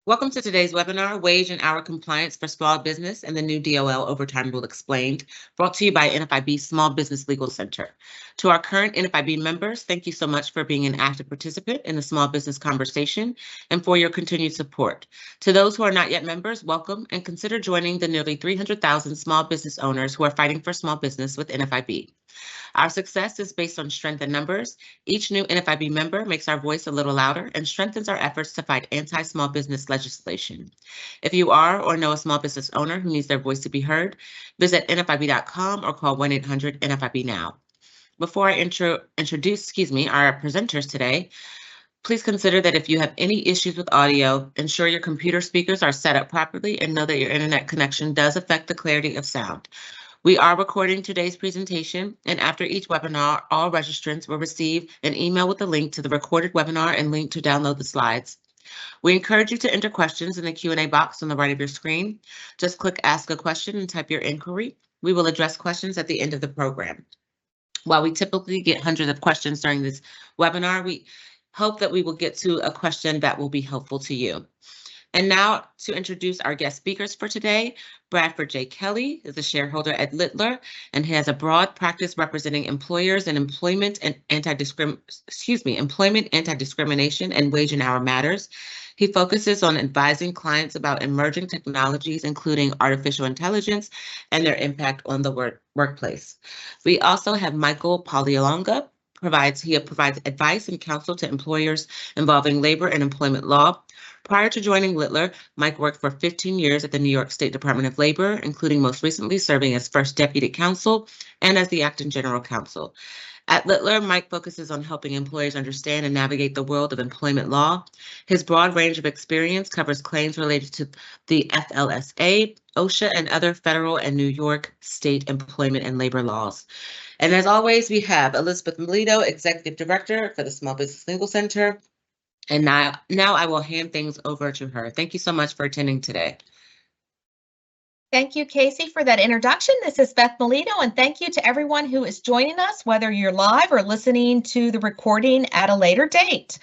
Welcome to today's webinar, Wage and Hour Compliance for Small Business and the New DOL Overtime Rule Explained, brought to you by NFIB Small Business Legal Center. To our current NFIB members, thank you so much for being an active participant in the small business conversation and for your continued support. To those who are not yet members, welcome and consider joining the nearly 300,000 small business owners who are fighting for small business with NFIB. Our success is based on strength in numbers. Each new NFIB member makes our voice a little louder and strengthens our efforts to fight anti-small business legislation. If you are or know a small business owner who needs their voice to be heard, visit NFIB.com or call 1-800-NFIB now. Before I introduce our presenters today, please consider that if you have any issues with audio, ensure your computer speakers are set up properly and know that your internet connection does affect the clarity of sound. We are recording today's presentation, and after each webinar, all registrants will receive an email with a link to the recorded webinar and link to download the slides. We encourage you to enter questions in the Q&A box on the right of your screen. Just click Ask a Question and type your inquiry. We will address questions at the end of the program. While we typically get hundreds of questions during this webinar, we hope that we will get to a question that will be helpful to you. And now to introduce our guest speakers for today, Bradford J. Kelly is a shareholder at Littler and has a broad practice representing employers in employment anti-discrimination and wage and hour matters. He focuses on advising clients about emerging technologies, including artificial intelligence and their impact on the workplace. We also have Michael Palialonga. He provides advice and counsel to employers involving labor and employment law. Prior to joining Littler, Mike worked for 15 years at the New York State Department of Labor, including most recently serving as first deputy counsel and as the acting general counsel. At Littler, Mike focuses on helping employers understand and navigate the world of employment law. His broad range of experience covers claims related to the FLSA, OSHA, and other federal and New York State employment and labor laws. And as always, we have Elizabeth Melito, Executive Director for the Small Business Legal Center. And now I will hand things over to her. Thank you so much for attending today. Thank you, Casey, for that introduction. This is Beth Melito, and thank you to everyone who is joining us, whether you're live or listening to the recording at a later date.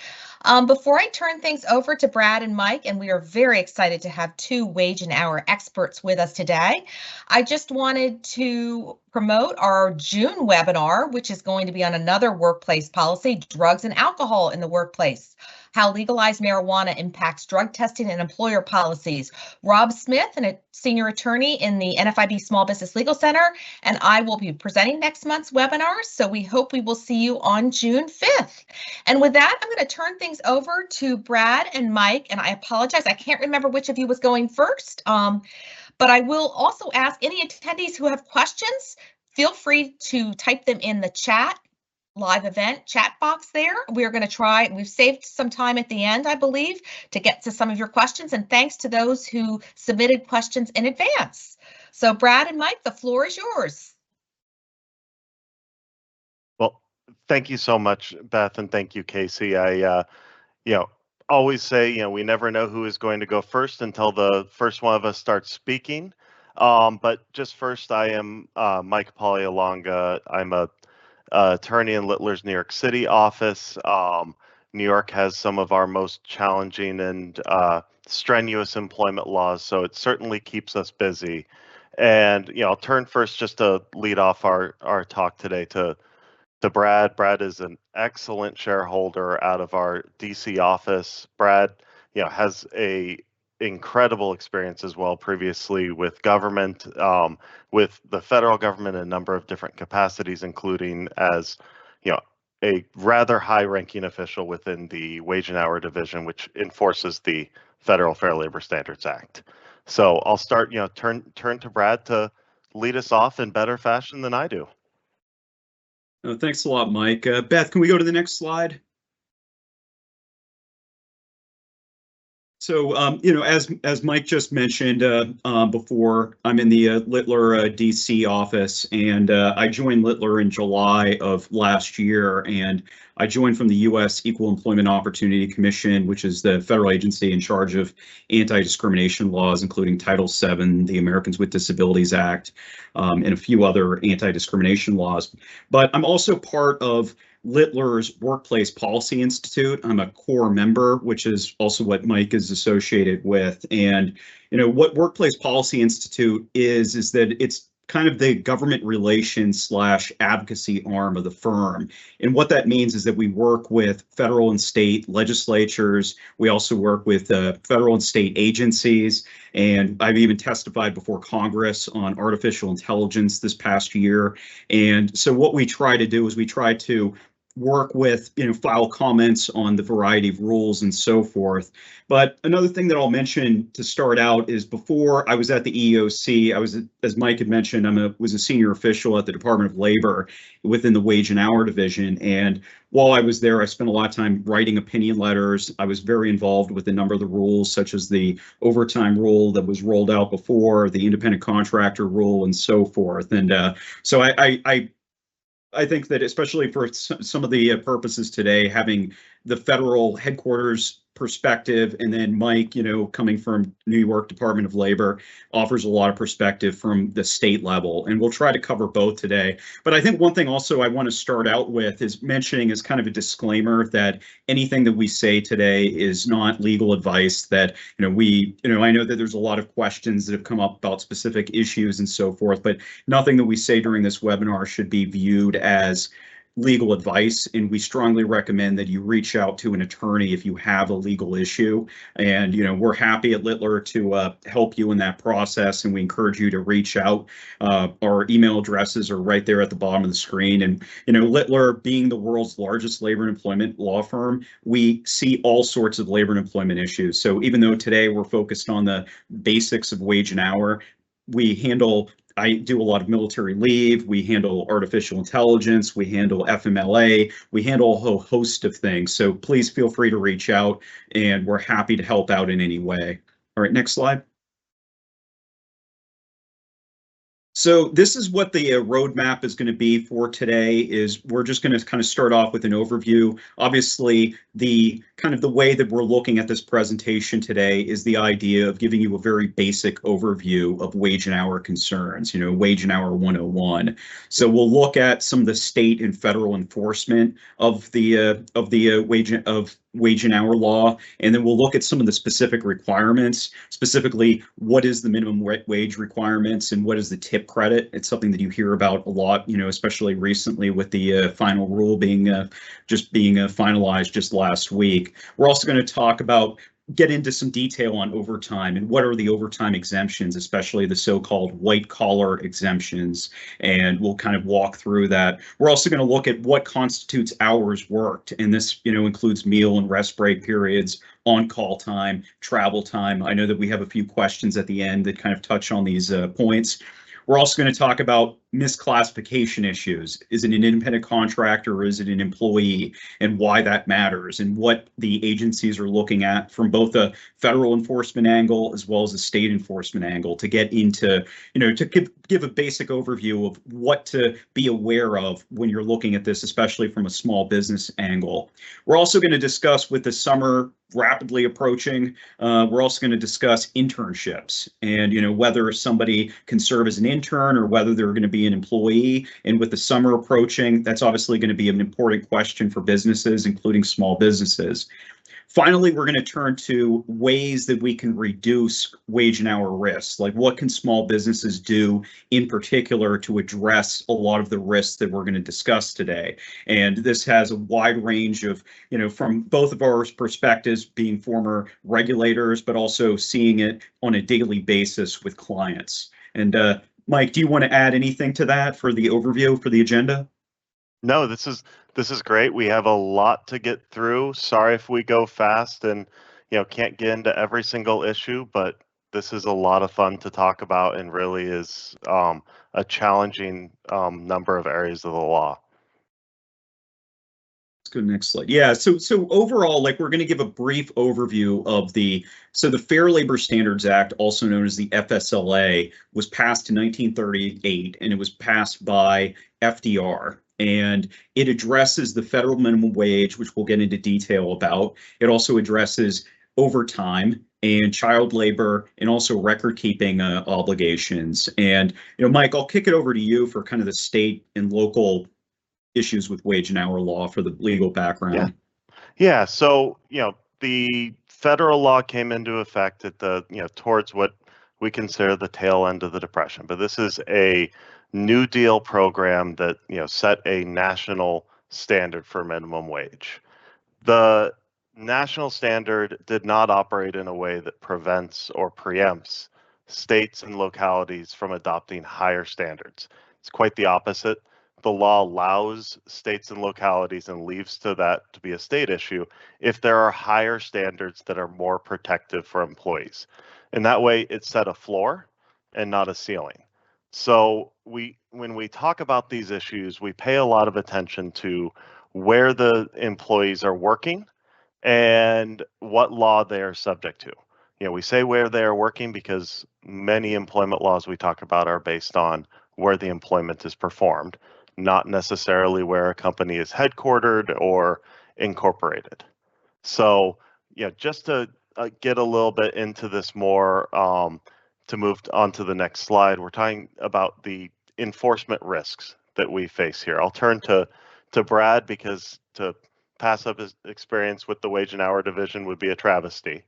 Before I turn things over to Brad and Mike, and we are very excited to have two wage and hour experts with us today, I just wanted to promote our June webinar, which is going to be on another workplace policy, drugs and alcohol in the workplace. How legalized marijuana impacts drug testing and employer policies. Rob Smith, a senior attorney in the NFIB Small Business Legal Center, and I will be presenting next month's webinar, so we hope we will see you on June 5th. And with that, I'm going to turn things over to Brad and Mike, and I apologize, I can't remember which of you was going first, but I will also ask any attendees who have questions, feel free to type them in the chat. Live event chat box there. We're going to try, we've saved some time at the end, I believe, to get to some of your questions, and thanks to those who submitted questions in advance. So Brad and Mike, the floor is yours. Well, thank you so much, Beth, and thank you, Casey. I always say, we never know who is going to go first until the first one of us starts speaking. But just first, I am Mike Palialonga. I'm a attorney in Littler's New York City office. New York has some of our most challenging and strenuous employment laws, so it certainly keeps us busy. And I'll turn first just to lead off our talk today to Brad. Brad is an excellent shareholder out of our DC office. Brad, has a incredible experience as well previously with government, with the federal government in a number of different capacities, including as a rather high-ranking official within the Wage and Hour Division, which enforces the Federal Fair Labor Standards Act. So I'll start, turn to Brad to lead us off in better fashion than I do. Thanks a lot, Mike. Beth, can we go to the next slide? So, as Mike just mentioned before, I'm in the Littler DC office, and I joined Littler in July of last year, and I joined from the U.S. Equal Employment Opportunity Commission, which is the federal agency in charge of anti-discrimination laws, including Title VII, the Americans with Disabilities Act, and a few other anti-discrimination laws. But I'm also part of Littler's Workplace Policy Institute. I'm a core member, which is also what Mike is associated with. And, what Workplace Policy Institute is that it's kind of the government relations / advocacy arm of the firm. And what that means is that we work with federal and state legislatures. We also work with federal and state agencies. And I've even testified before Congress on artificial intelligence this past year. And so what we try to do is we try to work with, file comments on the variety of rules and so forth. But another thing that I'll mention to start out is before I was at the EEOC, I was, as Mike had mentioned, was a senior official at the Department of Labor within the Wage and Hour Division. And while I was there, I spent a lot of time writing opinion letters. I was very involved with a number of the rules, such as the overtime rule that was rolled out before, the independent contractor rule, and so forth. And so I think that especially for some of the purposes today, having the federal headquarters perspective and then Mike, coming from New York Department of Labor, offers a lot of perspective from the state level. And we'll try to cover both today. But I think one thing also I want to start out with is mentioning as kind of a disclaimer that anything that we say today is not legal advice, that, I know that there's a lot of questions that have come up about specific issues and so forth, but nothing that we say during this webinar should be viewed as legal advice, and we strongly recommend that you reach out to an attorney if you have a legal issue. And we're happy at Littler to help you in that process, and we encourage you to reach out. Our email addresses are right there at the bottom of the screen. And Littler, being the world's largest labor and employment law firm, we see all sorts of labor and employment issues. So even though today we're focused on the basics of wage and hour, I do a lot of military leave, we handle artificial intelligence, we handle FMLA, we handle a whole host of things. So please feel free to reach out, and we're happy to help out in any way. All right, next slide. So this is what the roadmap is going to be for today. Is we're just going to kind of start off with an overview. Obviously, the way that we're looking at this presentation today is the idea of giving you a very basic overview of wage and hour concerns, wage and hour 101. So we'll look at some of the state and federal enforcement of the wage and hour law, and then we'll look at some of the specific requirements, specifically what is the minimum wage requirements and what is the tip credit. It's something that you hear about a lot, especially recently with the final rule being finalized just last week. We're also going to get into some detail on overtime and what are the overtime exemptions, especially the so-called white collar exemptions, and we'll kind of walk through that. We're also going to look at what constitutes hours worked, and this includes meal and rest break periods, on-call time, travel time. I know that we have a few questions at the end that kind of touch on these points. We're also going to talk about misclassification issues. Is it an independent contractor or is it an employee, and why that matters, and what the agencies are looking at from both a federal enforcement angle as well as a state enforcement angle to get into, to give a basic overview of what to be aware of when you're looking at this, especially from a small business angle. We're also going to discuss, with the summer rapidly approaching, we're also going to discuss internships and whether somebody can serve as an intern or whether they're going to be an employee. And with the summer approaching, that's obviously going to be an important question for businesses, including small businesses. Finally, we're going to turn to ways that we can reduce wage and hour risks. Like, what can small businesses do in particular to address a lot of the risks that we're going to discuss today? And this has a wide range of, from both of our perspectives, being former regulators, but also seeing it on a daily basis with clients. And Mike, do you want to add anything to that for the overview for the agenda? No, this is great. We have a lot to get through. Sorry if we go fast and can't get into every single issue, but this is a lot of fun to talk about and really is a challenging number of areas of the law. Let's go next slide. Yeah, so overall, we're going to give a brief overview of the Fair Labor Standards Act, also known as the FSLA, was passed in 1938, and it was passed by FDR. And it addresses the federal minimum wage, which we'll get into detail about. It also addresses overtime and child labor and also record keeping obligations. And, Mike, I'll kick it over to you for kind of the state and local issues with wage and hour law for the legal background. Yeah. So, the federal law came into effect at the, towards what we consider the tail end of the Depression. But this is a New Deal program that, set a national standard for minimum wage. The national standard did not operate in a way that prevents or preempts states and localities from adopting higher standards. It's quite the opposite. The law allows states and localities and leaves to that to be a state issue if there are higher standards that are more protective for employees. And that way it set a floor and not a ceiling. So when we talk about these issues, we pay a lot of attention to where the employees are working and what law they are subject to. We say where they are working because many employment laws we talk about are based on where the employment is performed, not necessarily where a company is headquartered or incorporated. So, just to get a little bit into this more, to move on to the next slide, we're talking about the enforcement risks that we face here. I'll turn to Brad because to pass up his experience with the wage and hour division would be a travesty.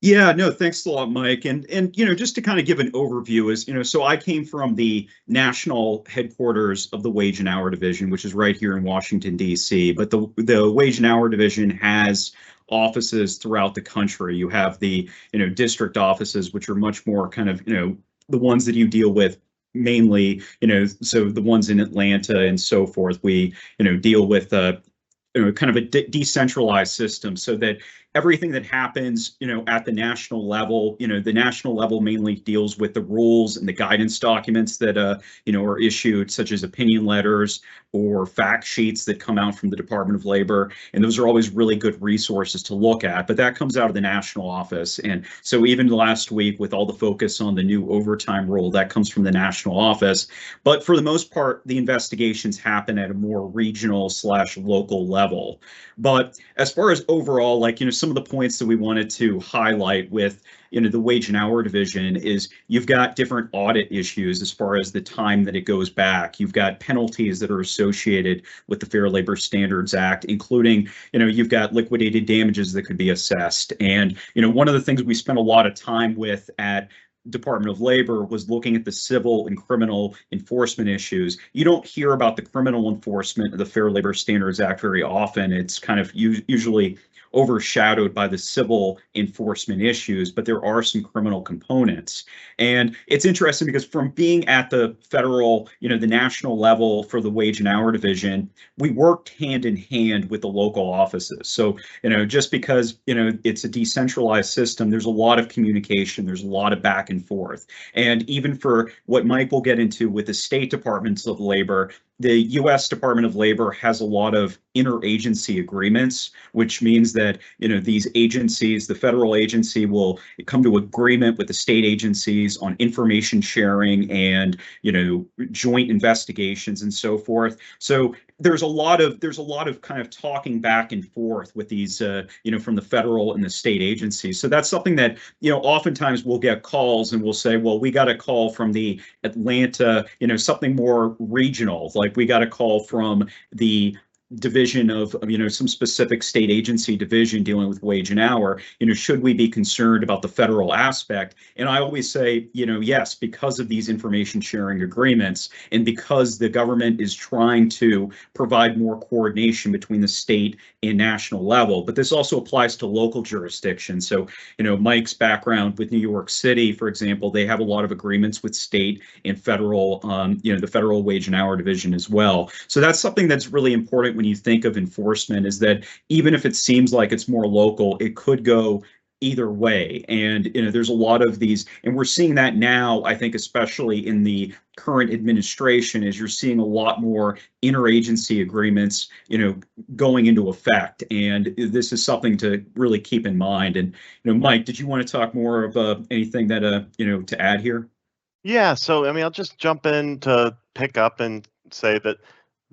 Yeah, no, thanks a lot, Mike. And just to kind of give an overview is, so I came from the national headquarters of the Wage and Hour Division, which is right here in Washington, D.C. But the Wage and Hour Division has offices throughout the country. You have the, district offices, which are much more kind of, the ones that you deal with mainly, so the ones in Atlanta and so forth, we, deal with kind of a decentralized system so that everything that happens, at the national level, the national level mainly deals with the rules and the guidance documents that, are issued, such as opinion letters or fact sheets that come out from the Department of Labor. And those are always really good resources to look at, but that comes out of the national office. And so even last week with all the focus on the new overtime rule, that comes from the national office. But for the most part, the investigations happen at a more regional / local level. But as far as overall, like, some of the points that we wanted to highlight with, the wage and hour division is you've got different audit issues as far as the time that it goes back. You've got penalties that are associated with the Fair Labor Standards Act, including, you've got liquidated damages that could be assessed. And, one of the things we spent a lot of time with at Department of Labor was looking at the civil and criminal enforcement issues. You don't hear about the criminal enforcement of the Fair Labor Standards Act very often. It's kind of usually overshadowed by the civil enforcement issues, but there are some criminal components. And it's interesting because from being at the federal, the national level for the wage and hour division, we worked hand in hand with the local offices. So, just because, it's a decentralized system, there's a lot of communication, there's a lot of back and forth. And even for what Mike will get into with the state departments of labor, the U.S. Department of Labor has a lot of interagency agreements, which means that, these agencies, the federal agency will come to agreement with the state agencies on information sharing and, joint investigations and so forth. So there's a lot of kind of talking back and forth with these, from the federal and the state agencies. So that's something that, oftentimes we'll get calls and we'll say, well, we got a call from the Atlanta, something more regional, like we got a call from the division of, some specific state agency division dealing with wage and hour, should we be concerned about the federal aspect? And I always say, yes, because of these information sharing agreements and because the government is trying to provide more coordination between the state and national level. But this also applies to local jurisdictions. So, Mike's background with New York City, for example, they have a lot of agreements with state and federal, the federal wage and hour division as well. So that's something that's really important when you think of enforcement, is that even if it seems like it's more local, it could go either way. And, there's a lot of these, and we're seeing that now, I think, especially in the current administration, is you're seeing a lot more interagency agreements, going into effect. And this is something to really keep in mind. And, Mike, did you want to talk more of anything that, to add here? Yeah, so I'll just jump in to pick up and say that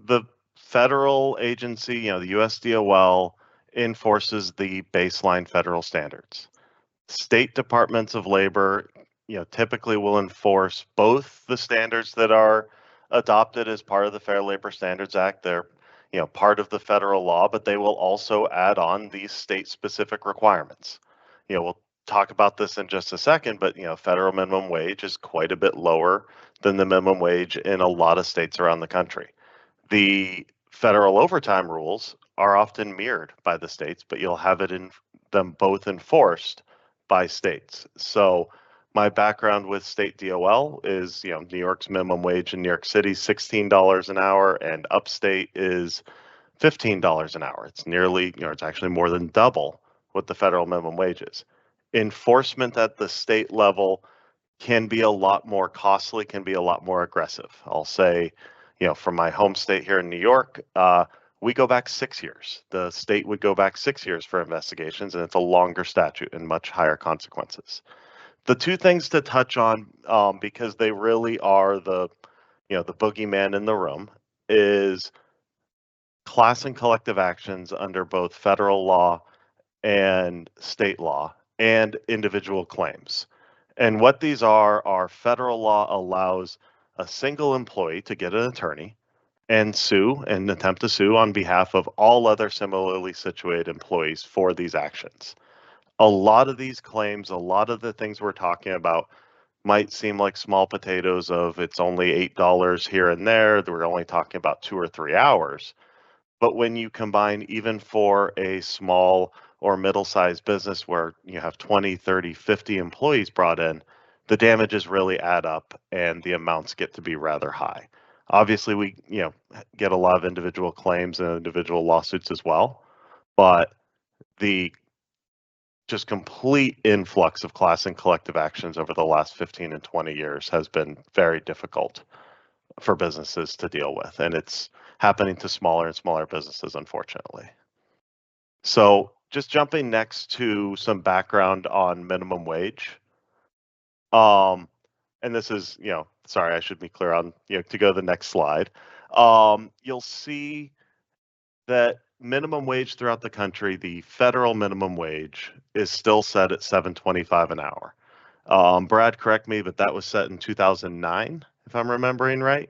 the federal agency, the USDOL, enforces the baseline federal standards. State departments of labor, typically will enforce both the standards that are adopted as part of the Fair Labor Standards Act. They're, part of the federal law, but they will also add on these state-specific requirements. We'll talk about this in just a second, but, federal minimum wage is quite a bit lower than the minimum wage in a lot of states around the country. The federal overtime rules are often mirrored by the states, but you'll have it in them both enforced by states. So my background with state DOL is, New York's minimum wage in New York City, $16 an hour, and upstate is $15 an hour. It's nearly, it's actually more than double what the federal minimum wage is. Enforcement at the state level can be a lot more costly, can be a lot more aggressive. I'll say, from my home state here in New York, we go back 6 years. The state would go back 6 years for investigations, and it's a longer statute and much higher consequences. The two things to touch on, because they really are the boogeyman in the room, is class and collective actions under both federal law and state law and individual claims. And what these are federal law allows a single employee to get an attorney and sue and attempt to sue on behalf of all other similarly situated employees for these actions. A lot of these claims, a lot of the things we're talking about might seem like small potatoes of it's only $8 here and there. We're only talking about 2 or 3 hours. But when you combine even for a small or middle-sized business where you have 20, 30, 50 employees brought in, the damages really add up and the amounts get to be rather high. Obviously, we get a lot of individual claims and individual lawsuits as well, but the just complete influx of class and collective actions over the last 15 and 20 years has been very difficult for businesses to deal with, and it's happening to smaller and smaller businesses, unfortunately. So just jumping next to some background on minimum wage. And this is, sorry, I should be clear on, to go to the next slide. You'll see that minimum wage throughout the country, the federal minimum wage is still set at $7.25 an hour. Brad, correct me, but that was set in 2009, if I'm remembering right.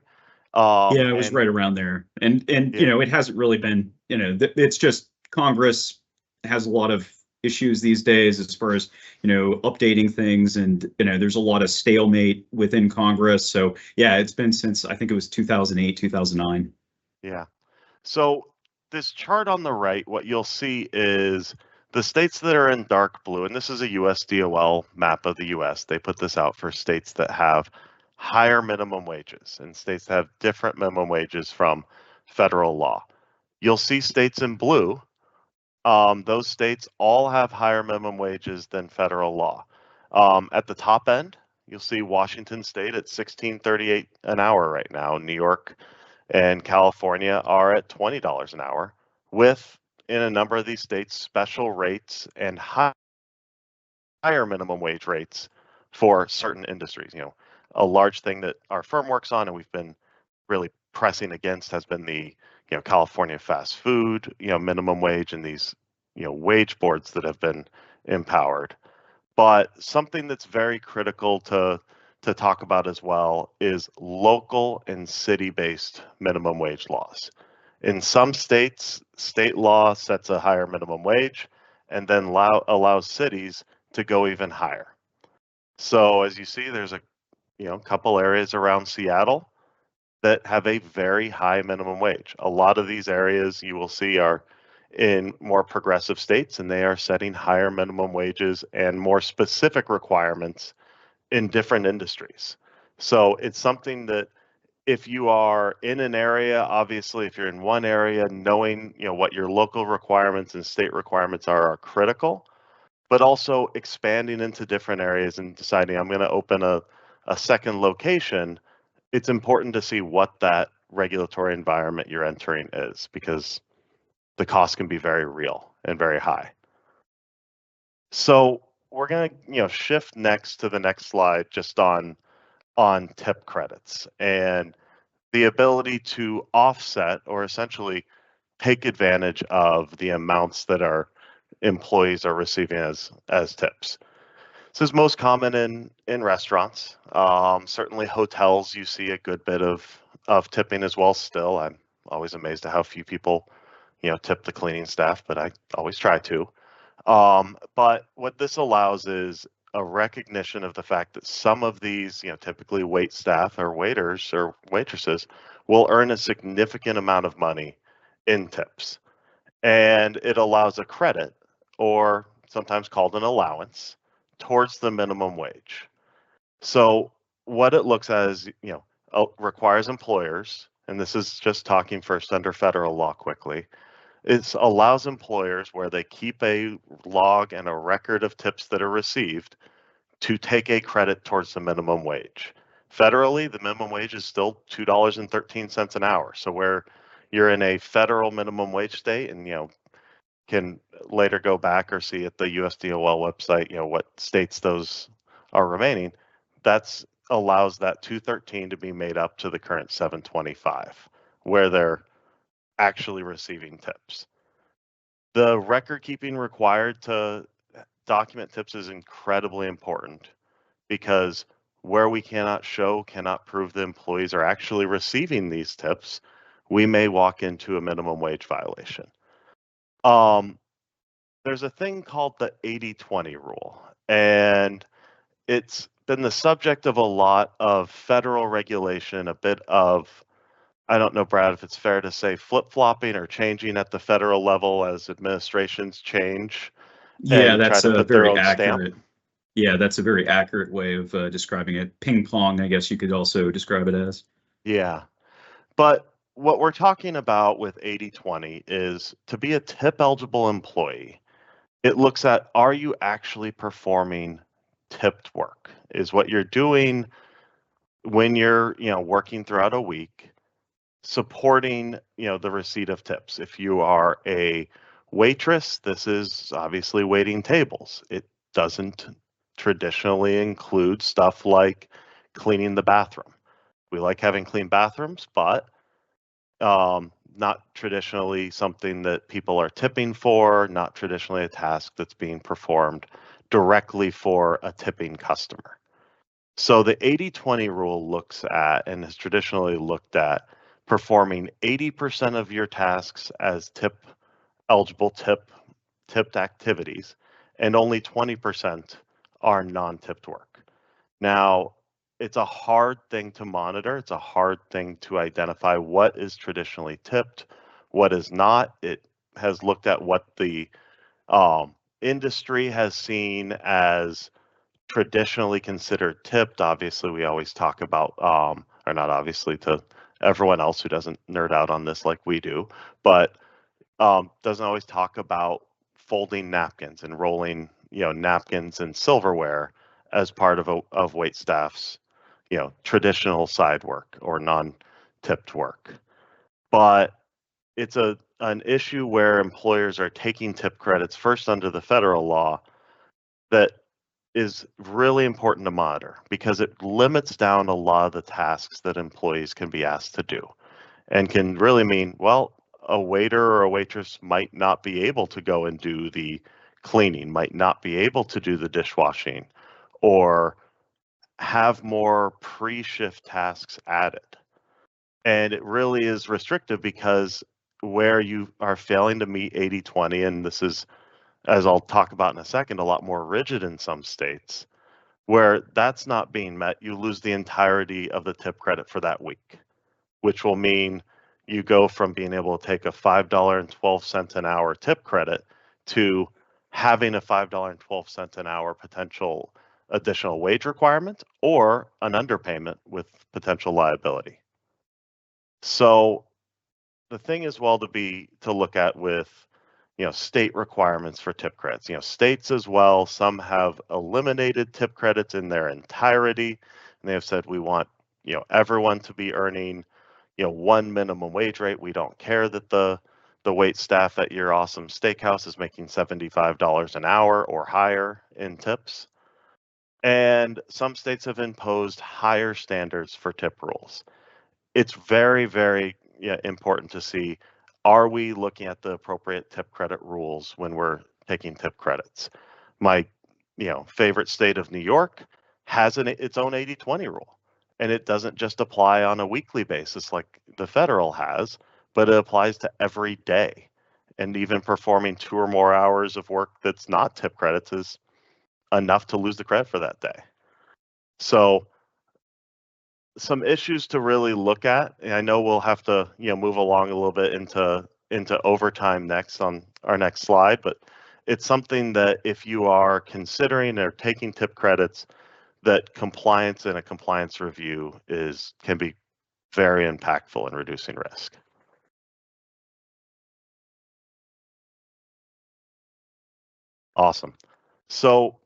Yeah, it was right around there. And Yeah. it hasn't really been, it's just Congress has a lot of issues these days as far as, updating things, and, there's a lot of stalemate within Congress. So yeah, it's been since, I think it was 2008, 2009. Yeah. So this chart on the right, what you'll see is the states that are in dark blue, and this is a USDOL map of the US. They put this out for states that have higher minimum wages and states that have different minimum wages from federal law. You'll see states in blue. Those states all have higher minimum wages than federal law. At the top end, you'll see Washington State at $16.38 an hour right now. New York and California are at $20 an hour, with, in a number of these states, special rates and higher minimum wage rates for certain industries. A large thing that our firm works on and we've been really pressing against has been the California fast food minimum wage and these wage boards that have been empowered. But something that's very critical to talk about as well is local and city-based minimum wage laws. In some states, state law sets a higher minimum wage and then allows cities to go even higher. So as you see, there's a couple areas around Seattle that have a very high minimum wage. A lot of these areas you will see are in more progressive states, and they are setting higher minimum wages and more specific requirements in different industries. So it's something that if you are in an area, obviously if you're in one area, knowing what your local requirements and state requirements are critical, but also expanding into different areas and deciding I'm going to open a second location. It's important to see what that regulatory environment you're entering is, because the cost can be very real and very high. So we're going to shift next to the next slide just on tip credits and the ability to offset or essentially take advantage of the amounts that our employees are receiving as tips. This is most common in restaurants. Certainly hotels, you see a good bit of of tipping as well still. I'm always amazed at how few people, tip the cleaning staff, but I always try to. But what this allows is a recognition of the fact that some of these, typically wait staff or waiters or waitresses will earn a significant amount of money in tips. And it allows a credit, or sometimes called an allowance, towards the minimum wage. So what it looks at is, requires employers, and this is just talking first under federal law quickly, it allows employers where they keep a log and a record of tips that are received to take a credit towards the minimum wage. Federally, the minimum wage is still $2.13 an hour. So where you're in a federal minimum wage state and, can later go back or see at the USDOL website, what states those are remaining, that's allows that 213 to be made up to the current 725, where they're actually receiving tips. The record keeping required to document tips is incredibly important because where we cannot prove the employees are actually receiving these tips, we may walk into a minimum wage violation. There's a thing called the 80-20 rule, and it's been the subject of a lot of federal regulation, a bit of, I don't know, Brad, if it's fair to say flip-flopping or changing at the federal level as administrations change. Yeah, and try that's to a put their very own accurate. stamp. Yeah, that's a very accurate way of describing it. Ping pong, I guess you could also describe it as. Yeah. But what we're talking about with 80-20 is to be a tip eligible employee, it looks at, are you actually performing tipped work? Is what you're doing when you're, working throughout a week, supporting, the receipt of tips. If you are a waitress, this is obviously waiting tables. It doesn't traditionally include stuff like cleaning the bathroom. We like having clean bathrooms, but not traditionally something that people are tipping for, not traditionally a task that's being performed directly for a tipping customer. So the 80-20 rule looks at, and has traditionally looked at, performing 80% of your tasks as eligible tipped activities, and only 20% are non-tipped work. Now, it's a hard thing to monitor. It's a hard thing to identify what is traditionally tipped, what is not. It has looked at what the industry has seen as traditionally considered tipped. Obviously, we always talk about, or not obviously to everyone else who doesn't nerd out on this like we do, but doesn't always talk about folding napkins and rolling, napkins and silverware as part of wait staff's, traditional side work or non-tipped work. But it's an issue where employers are taking tip credits first under the federal law that is really important to monitor because it limits down a lot of the tasks that employees can be asked to do, and can really mean, well, a waiter or a waitress might not be able to go and do the cleaning, might not be able to do the dishwashing, or have more pre-shift tasks added. And it really is restrictive because where you are failing to meet 80-20, and this is, as I'll talk about in a second, a lot more rigid in some states, where that's not being met, you lose the entirety of the tip credit for that week, which will mean you go from being able to take a $5.12 an hour tip credit to having a $5.12 an hour potential additional wage requirement or an underpayment with potential liability. So the thing as well to look at with, state requirements for tip credits, states as well, some have eliminated tip credits in their entirety, and they have said we want, everyone to be earning, one minimum wage rate. We don't care that the wait staff at your awesome steakhouse is making $75 an hour or higher in tips. And some states have imposed higher standards for tip rules. It's very, very important to see, are we looking at the appropriate tip credit rules when we're taking tip credits? My favorite state of New York has its own 80-20 rule. And it doesn't just apply on a weekly basis like the federal has, but it applies to every day. And even performing 2 or more hours of work that's not tip credits is enough to lose the credit for that day. So some issues to really look at. And I know we'll have to, move along a little bit into overtime next on our next slide, but it's something that if you are considering or taking tip credits, that compliance and a compliance review can be very impactful in reducing risk. Awesome. So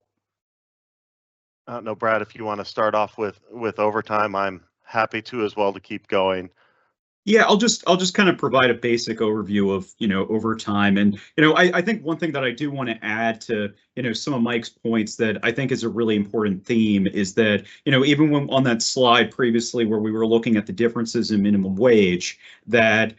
I don't know, Brad, if you want to start off with overtime, I'm happy to as well to keep going. Yeah, I'll just kind of provide a basic overview of, overtime. And, I think one thing that I do want to add to, some of Mike's points that I think is a really important theme is that, even when on that slide previously where we were looking at the differences in minimum wage, that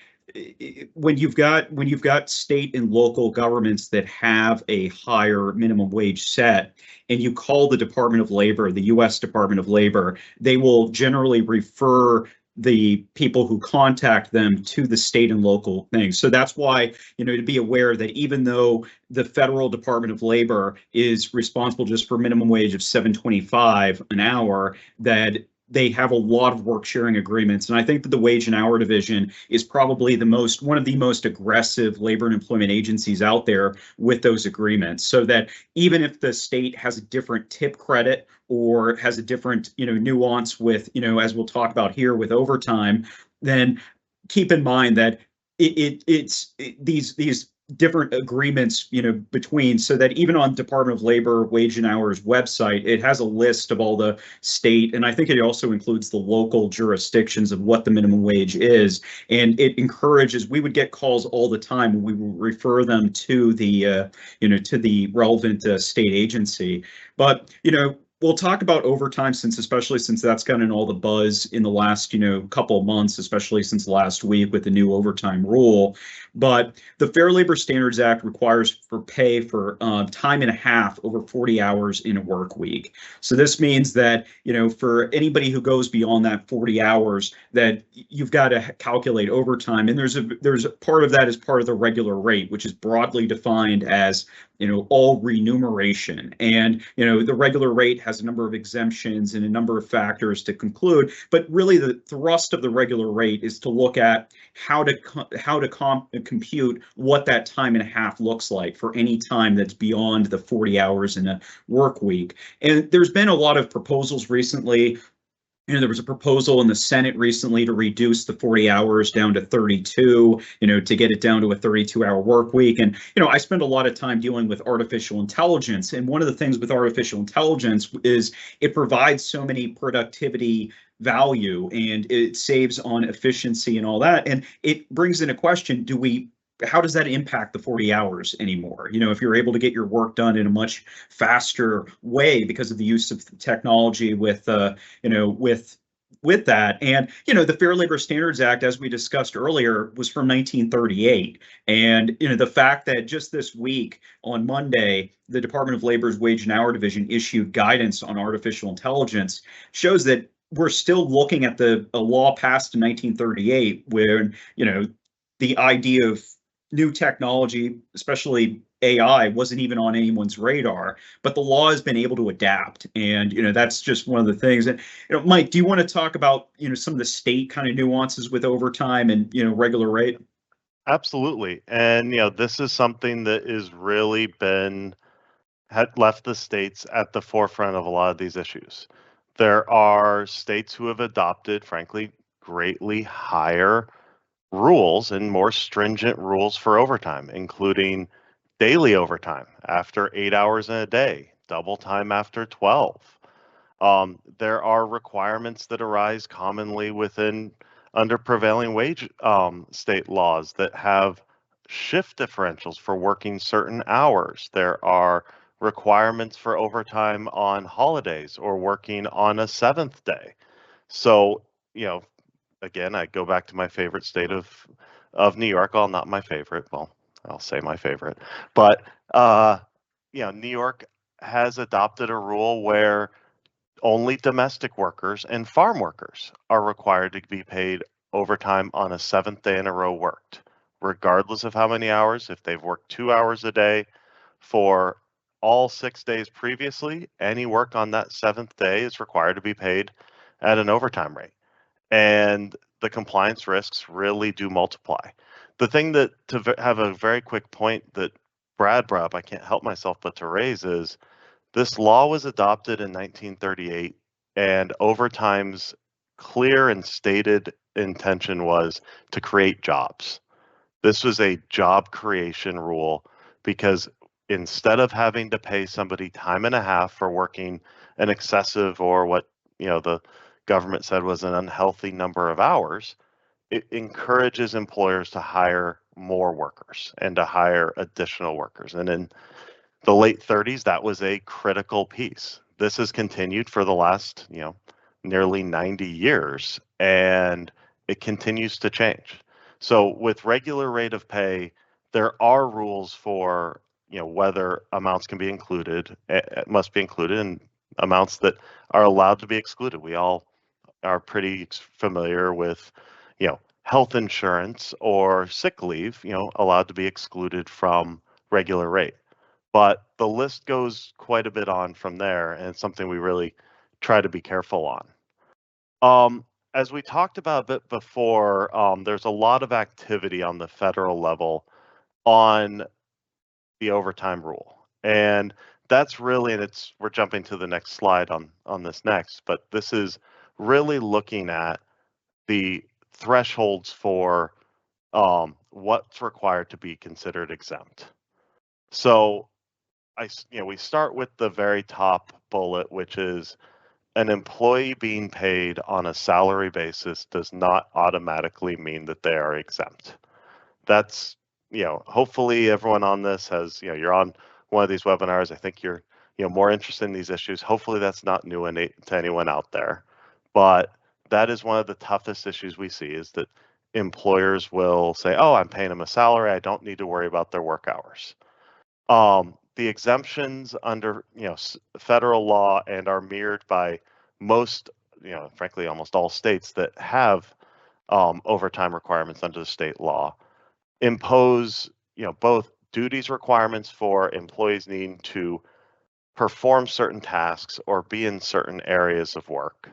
when you've got state and local governments that have a higher minimum wage set, and you call the Department of Labor, the U.S. Department of Labor, they will generally refer the people who contact them to the state and local things. So that's why, to be aware that even though the federal Department of Labor is responsible just for minimum wage of $7.25 an hour, that they have a lot of work sharing agreements. And I think that the Wage and Hour Division is probably one of the most aggressive labor and employment agencies out there with those agreements. So that even if the state has a different tip credit or has a different, nuance with, as we'll talk about here with overtime, then keep in mind that these different agreements, between, so that even on Department of Labor Wage and Hours website, it has a list of all the state, and I think it also includes the local jurisdictions of what the minimum wage is. And it encourages, we would get calls all the time when we would refer them to the, to the relevant state agency. But, we'll talk about overtime especially since that's gotten all the buzz in the last, couple of months, especially since last week with the new overtime rule. But the Fair Labor Standards Act requires for pay for time and a half over 40 hours in a work week. So this means that, for anybody who goes beyond that 40 hours, that you've got to calculate overtime. And there's a part of that is part of the regular rate, which is broadly defined as, all remuneration. And, the regular rate has a number of exemptions and a number of factors to conclude. But really, the thrust of the regular rate is to look at how to compute what that time and a half looks like for any time that's beyond the 40 hours in a work week. And there's been a lot of proposals recently. There was a proposal in the Senate recently to reduce the 40 hours down to 32, to get it down to a 32-hour work week. And, I spend a lot of time dealing with artificial intelligence. And one of the things with artificial intelligence is it provides so many productivity value and it saves on efficiency and all that. And it brings in a question, how does that impact the 40 hours anymore? If you're able to get your work done in a much faster way because of the use of technology with that. And, the Fair Labor Standards Act, as we discussed earlier, was from 1938. And, the fact that just this week on Monday, the Department of Labor's Wage and Hour Division issued guidance on artificial intelligence shows that we're still looking at a law passed in 1938 where, the idea of new technology, especially AI, wasn't even on anyone's radar, but the law has been able to adapt. And, that's just one of the things. And, Mike, do you want to talk about, some of the state kind of nuances with overtime and, regular rate? Absolutely. And, this is something that has really had left the states at the forefront of a lot of these issues. There are states who have adopted, frankly, greatly higher rules and more stringent rules for overtime, including daily overtime after 8 hours in a day, double time after 12. There are requirements that arise commonly under prevailing wage state laws that have shift differentials for working certain hours. There are requirements for overtime on holidays or working on a seventh day. So, again, I go back to my favorite state of New York. Well, not my favorite. Well, I'll say my favorite. But New York has adopted a rule where only domestic workers and farm workers are required to be paid overtime on a 7th day in a row worked, regardless of how many hours. If they've worked 2 hours a day for all 6 days previously, any work on that 7th day is required to be paid at an overtime rate. And the compliance risks really do multiply. The thing that, to have a very quick point that Brad brought up, I can't help myself but to raise, is this law was adopted in 1938, and overtime's clear and stated intention was to create jobs. This was a job creation rule because instead of having to pay somebody time and a half for working an excessive, or what the government said was an unhealthy number of hours, it encourages employers to hire more workers and to hire additional workers. And in the late 30s, that was a critical piece. This has continued for the last, nearly 90 years, and it continues to change. So with regular rate of pay, there are rules for, whether amounts can be included, must be included, and amounts that are allowed to be excluded. We all are pretty familiar with, health insurance or sick leave, allowed to be excluded from regular rate. But the list goes quite a bit on from there, and it's something we really try to be careful on. As we talked about a bit before, there's a lot of activity on the federal level on the overtime rule. And that's really, and we're jumping to the next slide on this next, but this is really looking at the thresholds for what's required to be considered exempt. So we start with the very top bullet, which is an employee being paid on a salary basis does not automatically mean that they are exempt. That's, hopefully everyone on this has, you're on one of these webinars. I think you're, more interested in these issues. Hopefully that's not new to anyone out there. But that is one of the toughest issues we see, is that employers will say, oh, I'm paying them a salary, I don't need to worry about their work hours. The exemptions under federal law and are mirrored by most, frankly, almost all states that have overtime requirements under the state law, impose both duties requirements for employees needing to perform certain tasks or be in certain areas of work,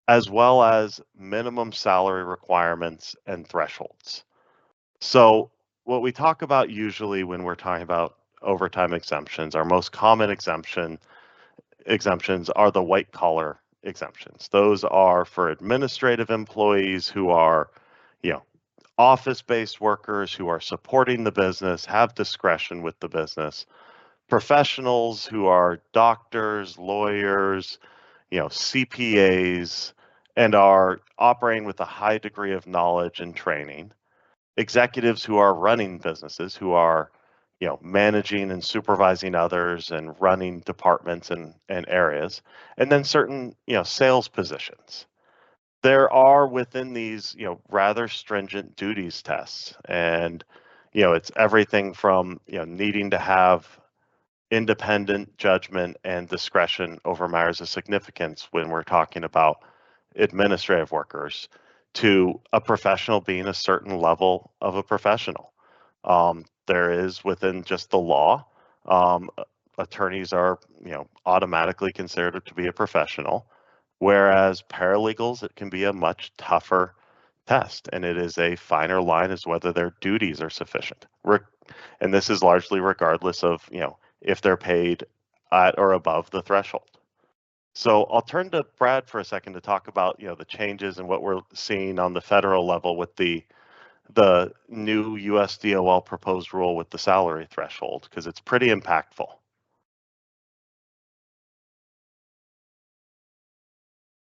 as well as minimum salary requirements and thresholds. So what we talk about usually when we're talking about overtime exemptions, our most common exemptions are the white collar exemptions. Those are for administrative employees who are, office-based workers who are supporting the business, have discretion with the business, professionals who are doctors, lawyers, CPAs, and are operating with a high degree of knowledge and training, executives who are running businesses, who are managing and supervising others and running departments and areas, and then certain, sales positions. There are within these, rather stringent duties tests, and, it's everything from, needing to have independent judgment and discretion over matters of significance when we're talking about administrative workers, to a professional being a certain level of a professional. There is, within just the law, attorneys are, automatically considered to be a professional, whereas paralegals, it can be a much tougher test, and it is a finer line as whether their duties are sufficient. And this is largely regardless of, if they're paid at or above the threshold. So I'll turn to Brad for a second to talk about, the changes and what we're seeing on the federal level with the new USDOL proposed rule with the salary threshold, because it's pretty impactful.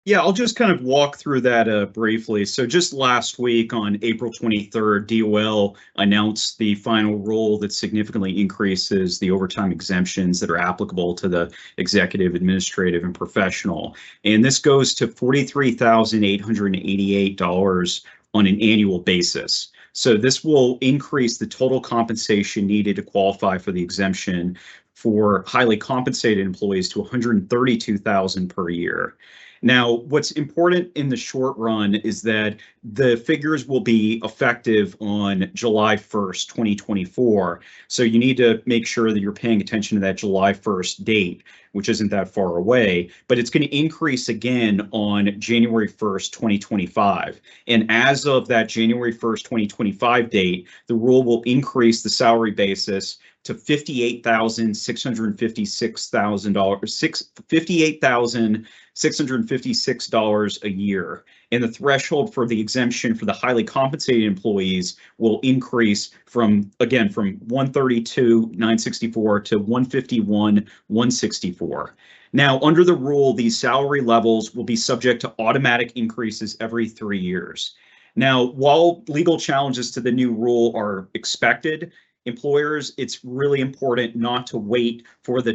Yeah, I'll just kind of walk through that briefly. So just last week on April 23rd, DOL announced the final rule that significantly increases the overtime exemptions that are applicable to the executive, administrative, and professional. And this goes to $43,888 on an annual basis. So this will increase the total compensation needed to qualify for the exemption for highly compensated employees to $132,000 per year. Now, what's important in the short run is that the figures will be effective on July 1st, 2024. So you need to make sure that you're paying attention to that July 1st date, which isn't that far away, but it's going to increase again on January 1st, 2025. And as of that January 1st, 2025 date, the rule will increase the salary basis to $58,656 a year. And the threshold for the exemption for the highly compensated employees will increase from 132,964 to 151,164. Now, under the rule, these salary levels will be subject to automatic increases every 3 years. Now, while legal challenges to the new rule are expected, employers, it's really important not to wait for the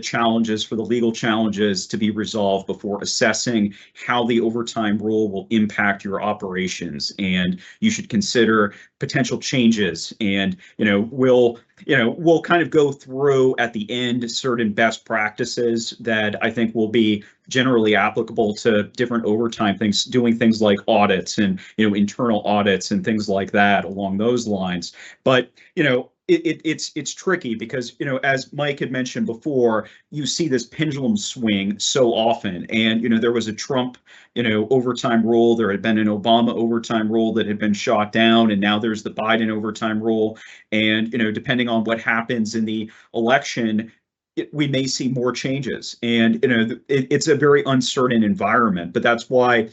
legal challenges to be resolved before assessing how the overtime rule will impact your operations. And you should consider potential changes. And, we'll kind of go through at the end certain best practices that I think will be generally applicable to different overtime things, doing things like audits and, internal audits and things like that along those lines. But, it's tricky because, as Mike had mentioned before, you see this pendulum swing so often. And, there was a Trump, overtime rule. There had been an Obama overtime rule that had been shot down. And now there's the Biden overtime rule. And, depending on what happens in the election, we may see more changes. And, it's a very uncertain environment. But that's why,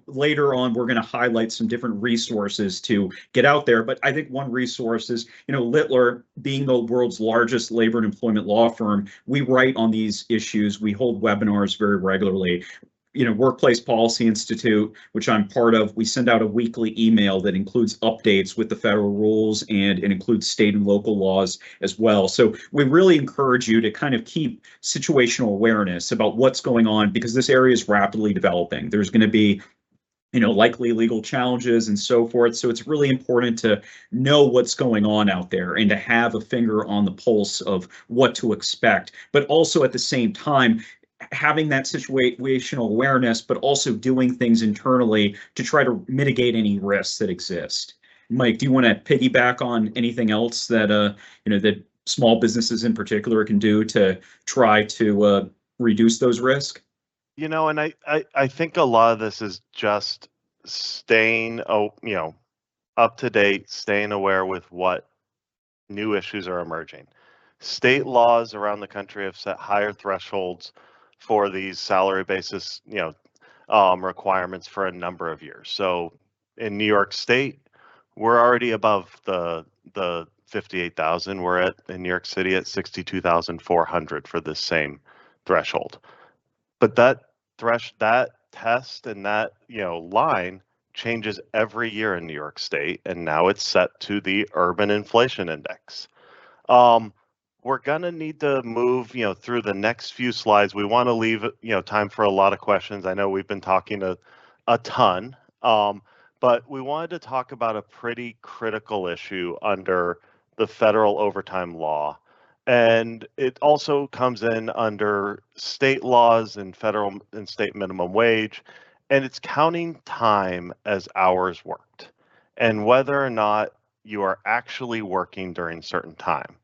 later on, we're going to highlight some different resources to get out there. But I think one resource is, Littler, being the world's largest labor and employment law firm, we write on these issues. We hold webinars very regularly. Workplace Policy Institute, which I'm part of, we send out a weekly email that includes updates with the federal rules, and it includes state and local laws as well. So we really encourage you to kind of keep situational awareness about what's going on, because this area is rapidly developing. There's going to be likely legal challenges and so forth. So it's really important to know what's going on out there and to have a finger on the pulse of what to expect, but also at the same time, having that situational awareness, but also doing things internally to try to mitigate any risks that exist. Mike, do you want to piggyback on anything else that that small businesses in particular can do to try to reduce those risks? And I think a lot of this is just staying, up to date, staying aware with what new issues are emerging. State laws around the country have set higher thresholds for these salary basis, requirements for a number of years. So in New York State, we're already above the 58,000. We're in New York City at 62,400 for this same threshold. But that test and that line changes every year in New York State, and now it's set to the Urban Inflation Index. We're gonna need to move, through the next few slides. We want to leave, time for a lot of questions. I know we've been talking a ton, but we wanted to talk about a pretty critical issue under the federal overtime law. And it also comes in under state laws and federal and state minimum wage, and it's counting time as hours worked and whether or not you are actually working during certain time.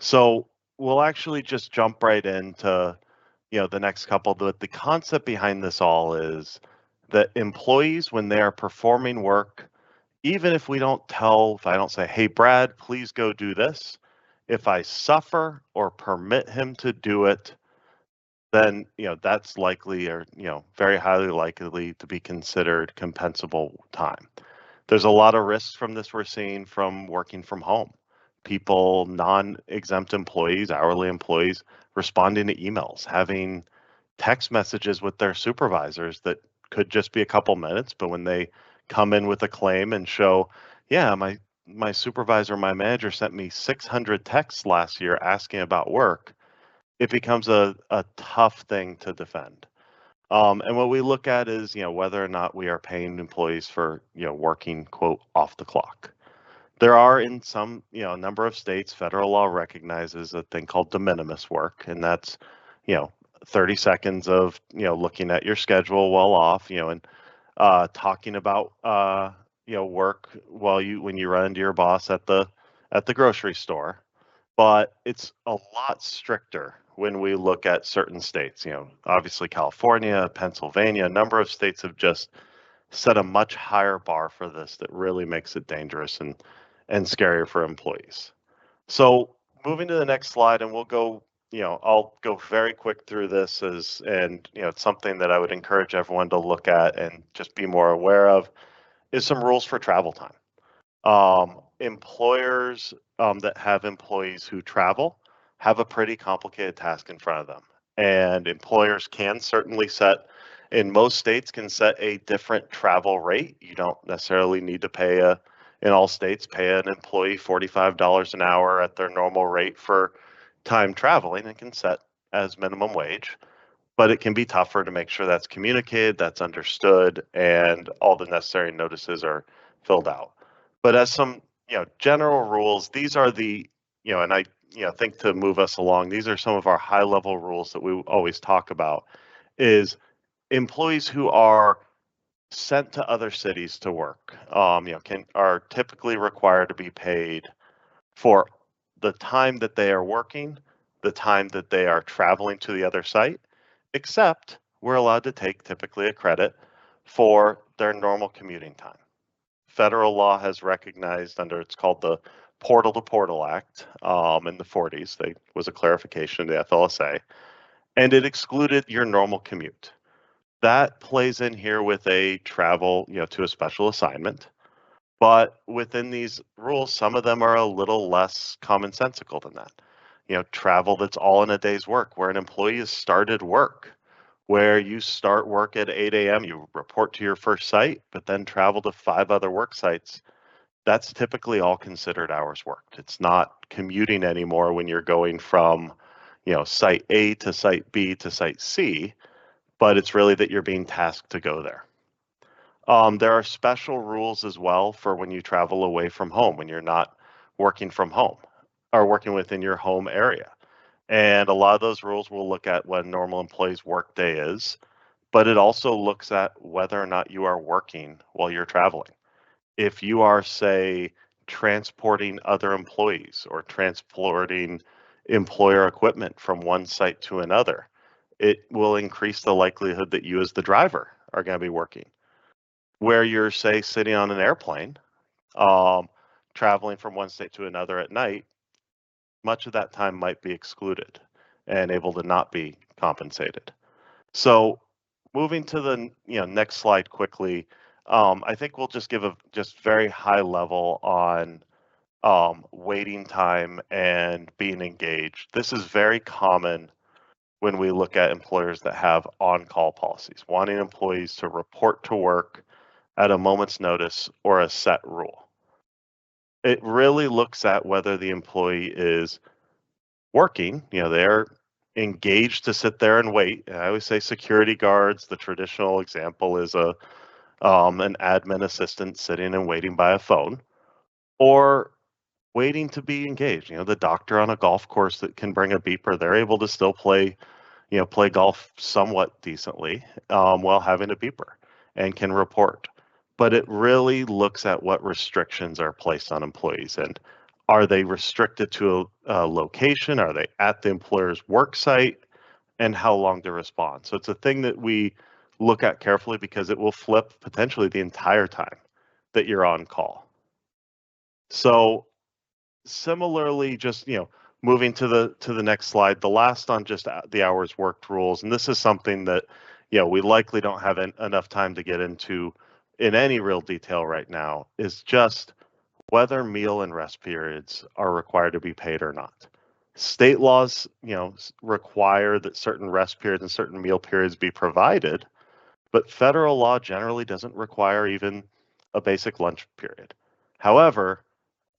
So we'll actually just jump right into, the next couple. The concept behind this all is that employees, when they are performing work, even if I don't say, hey, Brad, please go do this, if I suffer or permit him to do it, then, that's likely or, very highly likely to be considered compensable time. There's a lot of risks from this we're seeing from working from home. People, non-exempt employees, hourly employees, responding to emails, having text messages with their supervisors that could just be a couple minutes, but when they come in with a claim and show, yeah, my supervisor, my manager sent me 600 texts last year asking about work, it becomes a tough thing to defend. And what we look at is, whether or not we are paying employees for, working, quote, off the clock. There are in some, a number of states, federal law recognizes a thing called de minimis work, and that's, 30 seconds of, looking at your schedule while off, and talking about, work when you run into your boss at the grocery store. But it's a lot stricter when we look at certain states. Obviously California, Pennsylvania, a number of states have just set a much higher bar for this that really makes it dangerous and scarier for employees. So moving to the next slide, and we'll go, I'll go very quick through this it's something that I would encourage everyone to look at and just be more aware of, is some rules for travel time. Employers that have employees who travel have a pretty complicated task in front of them. And employers can certainly in most states, can set a different travel rate. You don't necessarily need to in all states, pay an employee $45 an hour at their normal rate for time traveling. It can set as minimum wage, but it can be tougher to make sure that's communicated, that's understood, and all the necessary notices are filled out. But as some, general rules, these are the, and I, think to move us along, these are some of our high level rules that we always talk about, is employees who are sent to other cities to work, are typically required to be paid for the time that they are working, the time that they are traveling to the other site, except we're allowed to take typically a credit for their normal commuting time. Federal law has recognized it's called the Portal to Portal Act in the 40s. There was a clarification of the FLSA, and it excluded your normal commute. That plays in here with a travel, to a special assignment. But within these rules, some of them are a little less commonsensical than that. Travel that's all in a day's work, where an employee has started work, where you start work at 8 a.m., you report to your first site, but then travel to 5 other work sites. That's typically all considered hours worked. It's not commuting anymore when you're going from, site A to site B to site C, but it's really that you're being tasked to go there. There are special rules as well for when you travel away from home, when you're not working from home or working within your home area. And a lot of those rules will look at what a normal employee's work day is, but it also looks at whether or not you are working while you're traveling. If you are, say, transporting other employees or transporting employer equipment from one site to another, it will increase the likelihood that you as the driver are going to be working. Where you're, say, sitting on an airplane, traveling from one state to another at night, much of that time might be excluded and able to not be compensated. So moving to the next slide quickly, I think we'll just give a very high level on waiting time and being engaged. This is very common when we look at employers that have on-call policies, wanting employees to report to work at a moment's notice or a set rule. It really looks at whether the employee is working, they're engaged to sit there and wait. And I always say security guards. The traditional example is an admin assistant sitting and waiting by a phone, or waiting to be engaged. The doctor on a golf course that can bring a beeper, they're able to still play golf somewhat decently while having a beeper and can report. But it really looks at what restrictions are placed on employees, and are they restricted to a location? Are they at the employer's work site? And how long to respond. So it's a thing that we look at carefully because it will flip potentially the entire time that you're on call. So similarly, just moving to the next slide, the last on just the hours worked rules, and this is something that we likely don't have enough time to get into in any real detail right now, is just whether meal and rest periods are required to be paid or not. State laws, require that certain rest periods and certain meal periods be provided, but federal law generally doesn't require even a basic lunch period. However,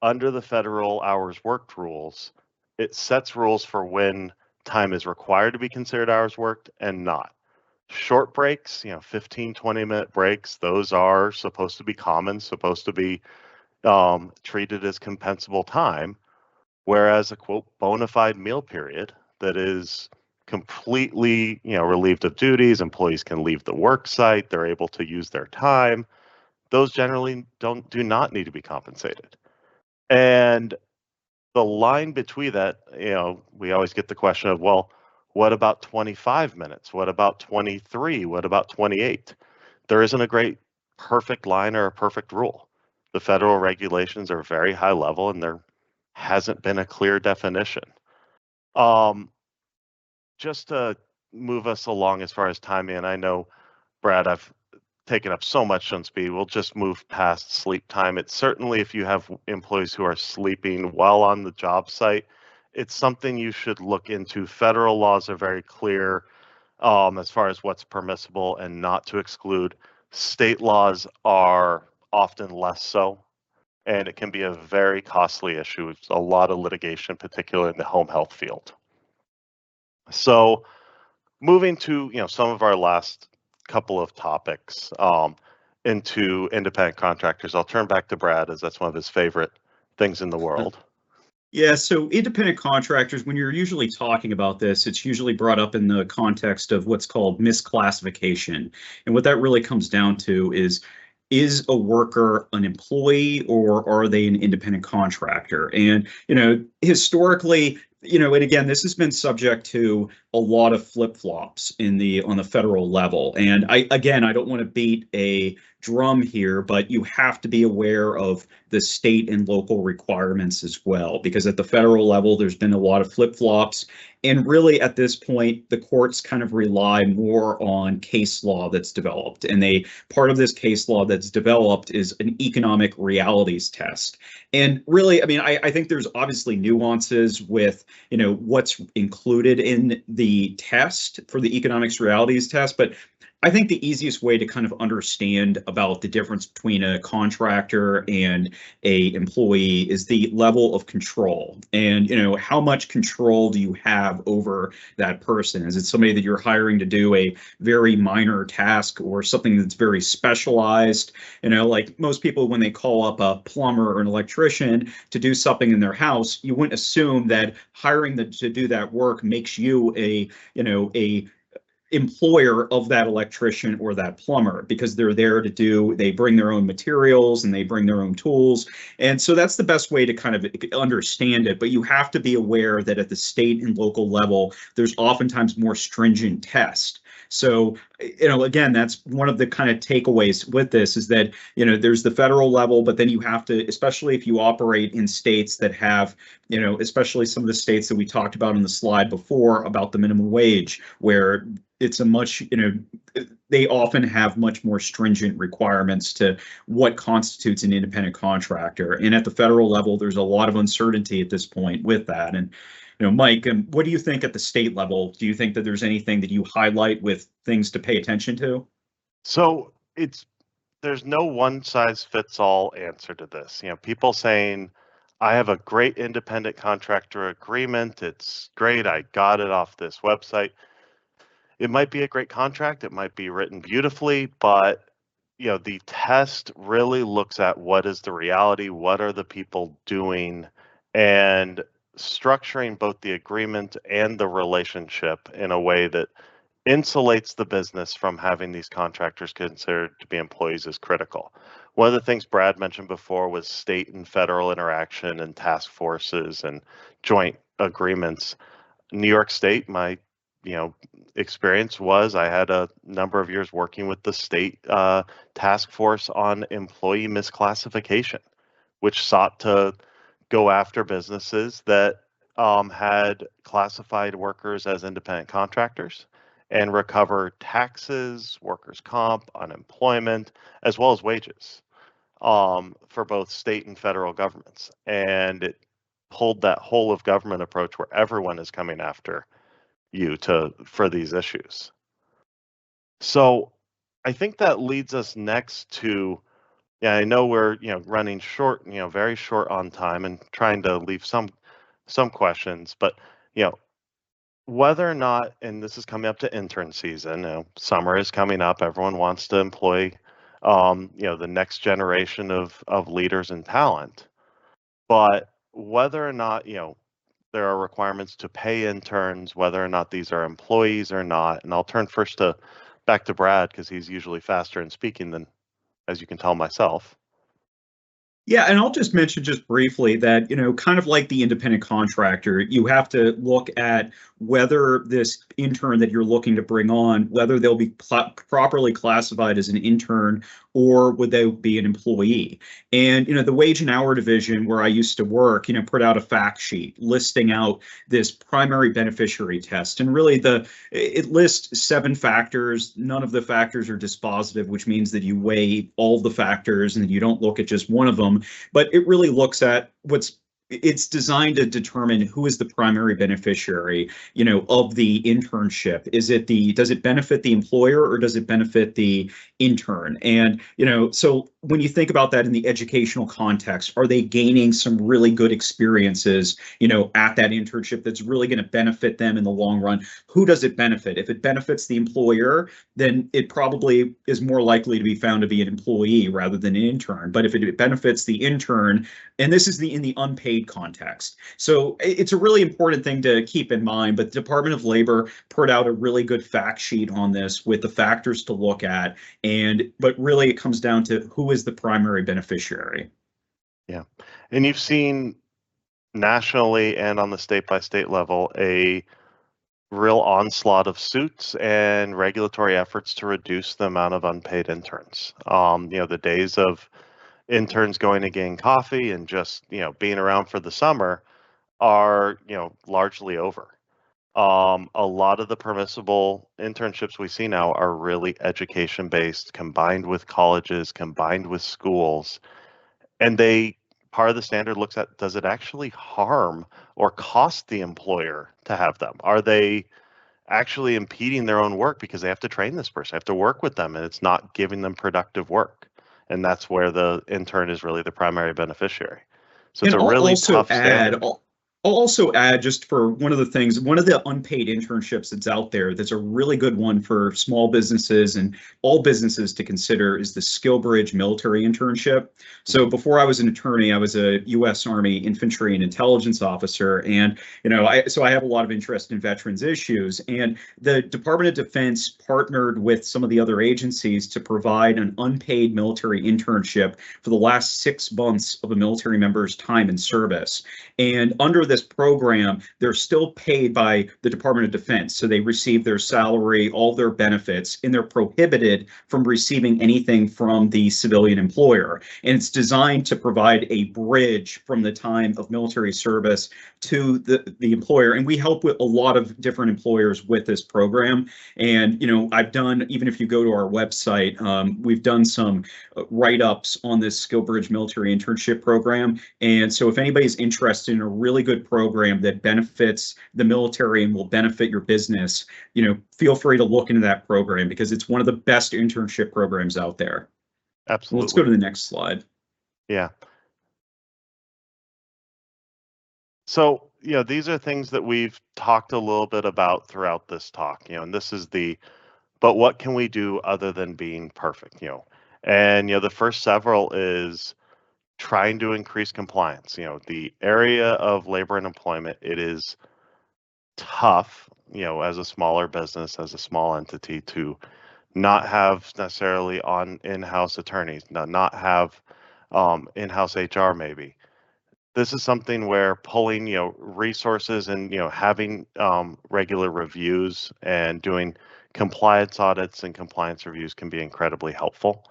under the federal hours worked rules, it sets rules for when time is required to be considered hours worked and not. Short breaks, 15, 20-minute breaks, those are supposed to be common, supposed to be treated as compensable time, whereas a quote bona fide meal period that is completely relieved of duties, employees can leave the work site, they're able to use their time, those generally do not need to be compensated. And the line between that, we always get the question of, well, what about 25 minutes? What about 23? What about 28? There isn't a great perfect line or a perfect rule. The federal regulations are very high level and there hasn't been a clear definition. Just to move us along as far as timing, and I know, Brad, I've taken up so much on speed, we'll just move past sleep time. It's certainly, if you have employees who are sleeping while on the job site, it's something you should look into. Federal laws are very clear as far as what's permissible and not to exclude. State laws are often less so, and it can be a very costly issue. It's a lot of litigation, particularly in the home health field. So moving to some of our last couple of topics into independent contractors, I'll turn back to Brad as that's one of his favorite things in the world. Yeah, so independent contractors, when you're usually talking about this, it's usually brought up in the context of what's called misclassification. And what that really comes down to is a worker an employee or are they an independent contractor? And, historically, and again, this has been subject to a lot of flip-flops on the federal level. And I don't want to beat a drum here, but you have to be aware of the state and local requirements as well, because at the federal level, there's been a lot of flip-flops. And really, at this point, the courts kind of rely more on case law that's developed. And part of this case law that's developed is an economic realities test. And really, I mean, I think there's obviously nuances with, what's included in the test for the economics realities test, but I think the easiest way to kind of understand about the difference between a contractor and a employee is the level of control. And, how much control do you have over that person? Is it somebody that you're hiring to do a very minor task or something that's very specialized? Like most people, when they call up a plumber or an electrician to do something in their house, you wouldn't assume that hiring them to do that work makes you a employer of that electrician or that plumber, because they bring their own materials and they bring their own tools. And so that's the best way to kind of understand it. But you have to be aware that at the state and local level, there's oftentimes more stringent tests. So, again, that's one of the kind of takeaways with this is that, there's the federal level, but then you have to, especially if you operate in states that have, especially some of the states that we talked about on the slide before about the minimum wage, where it's a much, they often have much more stringent requirements to what constitutes an independent contractor. And at the federal level, there's a lot of uncertainty at this point with that. And Mike, what do you think at the state level? Do you think that there's anything that you highlight with things to pay attention to? So there's no one size fits all answer to this. People saying, I have a great independent contractor agreement. It's great. I got it off this website. It might be a great contract. It might be written beautifully, but the test really looks at what is the reality, what are the people doing, and structuring both the agreement and the relationship in a way that insulates the business from having these contractors considered to be employees is critical. One of the things Brad mentioned before was state and federal interaction and task forces and joint agreements. New York State, my experience was I had a number of years working with the state task force on employee misclassification, which sought to go after businesses that had classified workers as independent contractors and recover taxes, workers' comp, unemployment, as well as wages for both state and federal governments. And it pulled that whole of government approach where everyone is coming after you for these issues. So I think that leads us next to, I know we're running short, very short on time and trying to leave some questions, but whether or not, and this is coming up to intern season, summer is coming up, everyone wants to employ the next generation of leaders and talent. But whether or not, there are requirements to pay interns, whether or not these are employees or not, and I'll turn first back to Brad because he's usually faster in speaking than, as you can tell, myself. Yeah, and I'll just mention just briefly that, kind of like the independent contractor, you have to look at whether this intern that you're looking to bring on, whether they'll be properly classified as an intern or would they be an employee. And, the wage and hour division where I used to work, put out a fact sheet listing out this primary beneficiary test. And really it lists 7 factors. None of the factors are dispositive, which means that you weigh all the factors and you don't look at just one of them. But it really looks at it's designed to determine who is the primary beneficiary, of the internship. Does it benefit the employer or does it benefit the intern? And, so when you think about that in the educational context, are they gaining some really good experiences, at that internship that's really going to benefit them in the long run? Who does it benefit? If it benefits the employer, then it probably is more likely to be found to be an employee rather than an intern. But if it benefits the intern, and this is in the unpaid context. So it's a really important thing to keep in mind, but the Department of Labor put out a really good fact sheet on this with the factors to look at. But really it comes down to who is the primary beneficiary. Yeah. And you've seen nationally and on the state by state level a real onslaught of suits and regulatory efforts to reduce the amount of unpaid interns. The days of interns going to getting coffee and just, being around for the summer are, largely over. A lot of the permissible internships we see now are really education based, combined with colleges, combined with schools. And part of the standard looks at, does it actually harm or cost the employer to have them? Are they actually impeding their own work because they have to train this person, have to work with them, and it's not giving them productive work? And that's where the intern is really the primary beneficiary. So it's a really tough standard. I'll also add, just for one of the unpaid internships that's out there, that's a really good one for small businesses and all businesses to consider, is the SkillBridge military internship. So before I was an attorney, I was a U.S. Army infantry and intelligence officer. And, I have a lot of interest in veterans issues. And the Department of Defense partnered with some of the other agencies to provide an unpaid military internship for the last 6 months of a military member's time in service. And under this program, they're still paid by the Department of Defense. So they receive their salary, all their benefits, and they're prohibited from receiving anything from the civilian employer. And it's designed to provide a bridge from the time of military service to the employer. And we help with a lot of different employers with this program. And, I've done, even if you go to our website, we've done some write-ups on this SkillBridge military internship program. And so if anybody's interested in a really good program that benefits the military and will benefit your business, feel free to look into that program because it's one of the best internship programs out there. Absolutely. Let's go to the next slide. Yeah. So, these are things that we've talked a little bit about throughout this talk, and this is but what can we do other than being perfect, And, the first several is trying to increase compliance. The area of labor and employment, it is tough, as a smaller business, as a small entity, to not have necessarily in-house attorneys, not have in-house HR maybe. This is something where pulling, resources and, having regular reviews and doing compliance audits and compliance reviews can be incredibly helpful.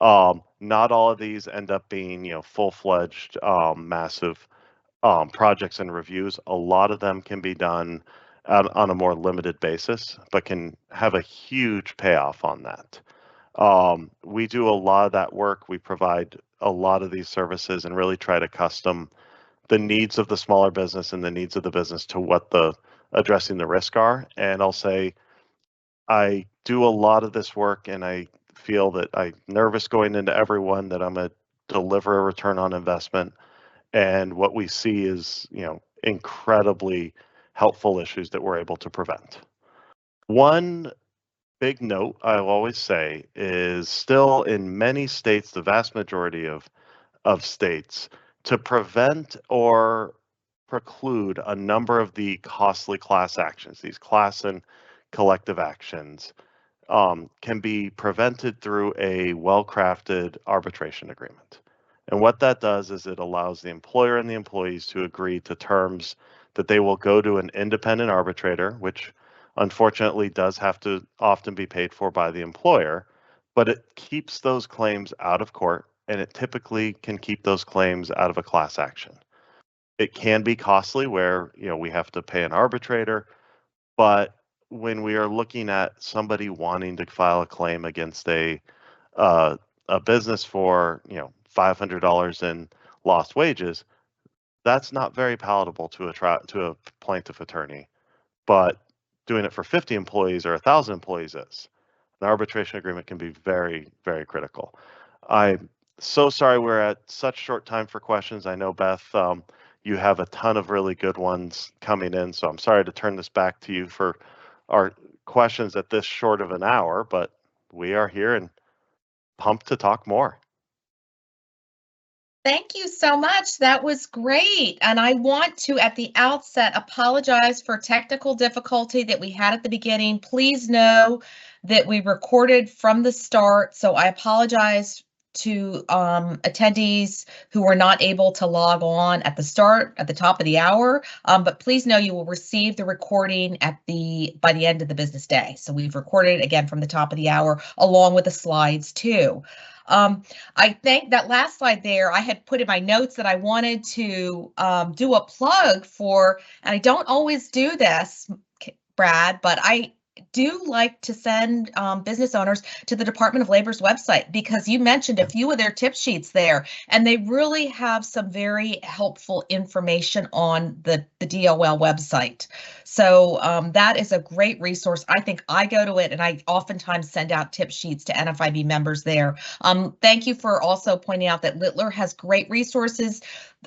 Not all of these end up being, full-fledged, massive projects and reviews. A lot of them can be done on a more limited basis, but can have a huge payoff on that. We do a lot of that work. We provide a lot of these services and really try to custom the needs of the smaller business and the needs of the business to what addressing the risk are. And I'll say, I do a lot of this work and I feel that I'm nervous going into everyone that I'm going to deliver a return on investment. And what we see is, incredibly helpful issues that we're able to prevent. One big note I'll always say is still in many states, the vast majority of states, to prevent or preclude a number of the costly class actions, these class and collective actions, can be prevented through a well-crafted arbitration agreement. And what that does is it allows the employer and the employees to agree to terms that they will go to an independent arbitrator, which unfortunately does have to often be paid for by the employer, but it keeps those claims out of court, and it typically can keep those claims out of a class action. It can be costly where, we have to pay an arbitrator, but when we are looking at somebody wanting to file a claim against uh, a business for, $500 in lost wages, that's not very palatable to a plaintiff attorney. But doing it for 50 employees or 1,000 employees is. An arbitration agreement can be very, very critical. I'm so sorry we're at such short time for questions. I know, Beth, you have a ton of really good ones coming in, so I'm sorry to turn this back to you for our questions at this short of an hour, but we are here and pumped to talk more. Thank you so much. That was great. And I want to, at the outset, apologize for technical difficulty that we had at the beginning. Please know that we recorded from the start, so I apologize to attendees who were not able to log on at the start, at the top of the hour. But please know you will receive the recording by the end of the business day. So we've recorded it again from the top of the hour, along with the slides too. I think that last slide there, I had put in my notes that I wanted to do a plug for, and I don't always do this, Brad, but I do like to send business owners to the Department of Labor's website, because you mentioned a few of their tip sheets there, and they really have some very helpful information on the DOL website. So that is a great resource. I think I go to it, and I oftentimes send out tip sheets to NFIB members there. Thank you for also pointing out that Littler has great resources.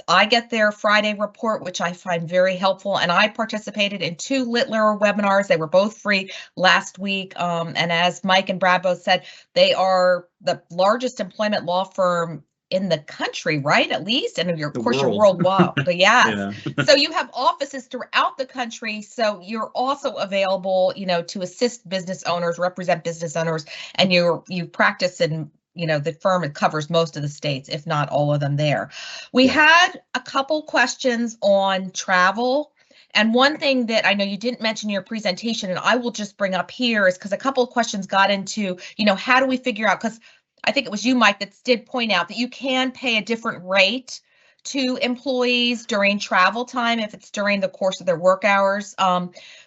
I get their Friday report, which I find very helpful, and I participated in 2 Littler webinars. They were both free last week. And as Mike and Brad both said, they are the largest employment law firm in the country, right? At least, and of course, you're worldwide. Yes. Yeah. So you have offices throughout the country. So you're also available, to assist business owners, represent business owners, and you practice in, the firm. It covers most of the states, if not all of them there. We had a couple questions on travel. And one thing that I know you didn't mention in your presentation, and I will just bring up here, is because a couple of questions got into, how do we figure out, because I think it was you, Mike, that did point out that you can pay a different rate to employees during travel time if it's during the course of their work hours,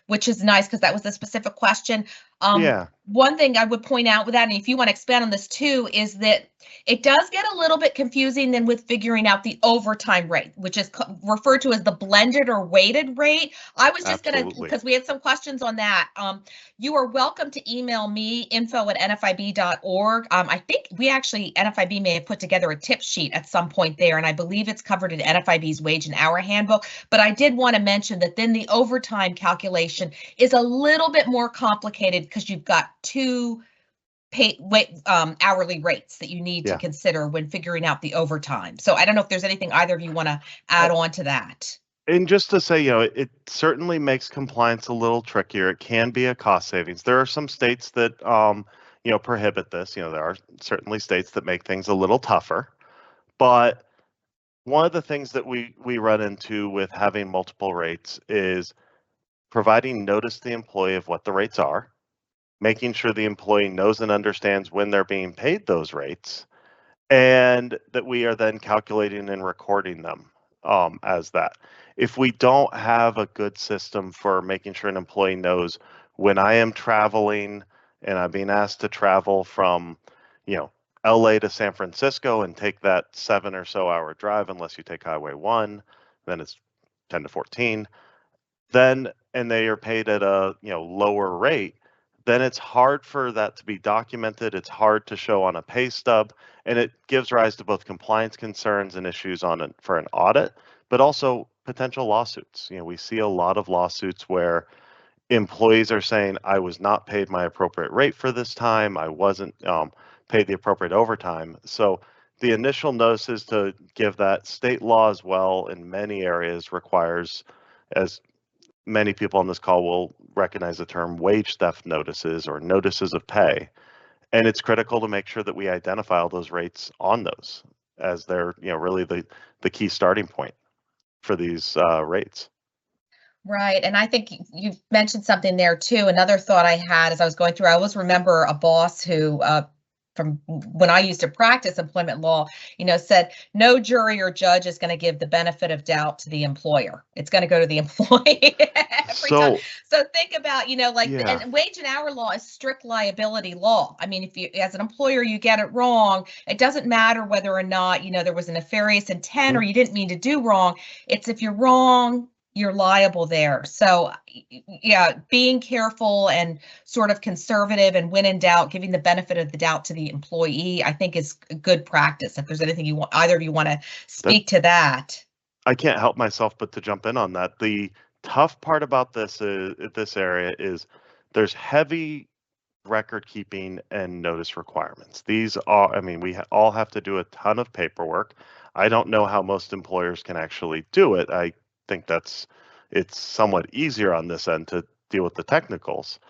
which is nice because that was a specific question. One thing I would point out with that, and if you want to expand on this too, is that it does get a little bit confusing then with figuring out the overtime rate, which is referred to as the blended or weighted rate. I was just going to, because we had some questions on that. You are welcome to email me, info@nfib.org. I think NFIB may have put together a tip sheet at some point there, and I believe it's covered in NFIB's wage and hour handbook. But I did want to mention that then the overtime calculation is a little bit more complicated because you've got 2 hourly rates that you need to consider when figuring out the overtime. So I don't know if there's anything either of you want to add on to that. And just to say, it certainly makes compliance a little trickier. It can be a cost savings. There are some states that, prohibit this. There are certainly states that make things a little tougher. But one of the things that we run into with having multiple rates is providing notice to the employee of what the rates are, making sure the employee knows and understands when they're being paid those rates, and that we are then calculating and recording them as that. If we don't have a good system for making sure an employee knows when I am traveling and I'm being asked to travel from, LA to San Francisco and take that 7 or so hour drive, unless you take Highway 1, then it's 10 to 14, and they are paid at a lower rate, then it's hard for that to be documented. It's hard to show on a pay stub, and it gives rise to both compliance concerns and issues for an audit, but also potential lawsuits. We see a lot of lawsuits where employees are saying, I was not paid my appropriate rate for this time. I wasn't paid the appropriate overtime. So the initial notices to give that. State law as well in many areas requires, as many people on this call will recognize the term, wage theft notices or notices of pay. And it's critical to make sure that we identify all those rates on those, as they're, really the key starting point for these rates. Right. And I think you've mentioned something there too. Another thought I had as I was going through, I always remember a boss who, from when I used to practice employment law, said no jury or judge is going to give the benefit of doubt to the employer. It's going to go to the employee every time. So think about, and wage and hour law is strict liability law. I mean, if you, as an employer, you get it wrong, it doesn't matter whether or not, there was a nefarious intent or you didn't mean to do wrong. It's if you're wrong, you're liable there. So yeah, being careful and sort of conservative, and when in doubt, giving the benefit of the doubt to the employee, I think is a good practice. If there's anything you want, either of you want to speak to that. I can't help myself but to jump in on that. The tough part about this area is there's heavy record keeping and notice requirements. These are, we all have to do a ton of paperwork. I don't know how most employers can actually do it. I think it's somewhat easier on this end to deal with the technicals,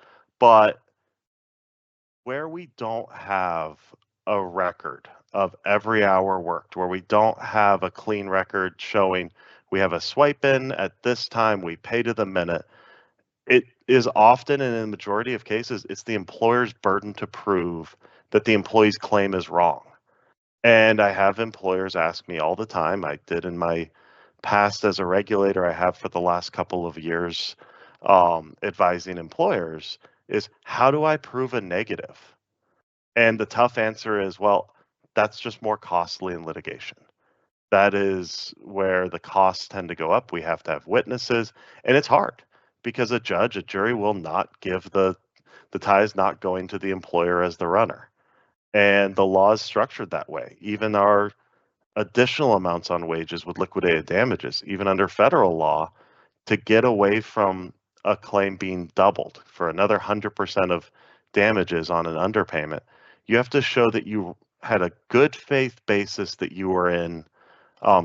but where we don't have a record of every hour worked, where we don't have a clean record showing we have a swipe in at this time, we pay to the minute, it is often, and in the majority of cases, it's the employer's burden to prove that the employee's claim is wrong. And I have employers ask me all the time, I did in my past as a regulator, I have for the last couple of years advising employers, is how do I prove a negative? And the tough answer is, well, that's just more costly in litigation. That is where the costs tend to go up. We have to have witnesses, and it's hard because a jury will not give the tie is not going to the employer as the runner. And the law is structured that way. Even our additional amounts on wages with liquidated damages, even under federal law, to get away from a claim being doubled for another 100% of damages on an underpayment, you have to show that you had a good faith basis that you were in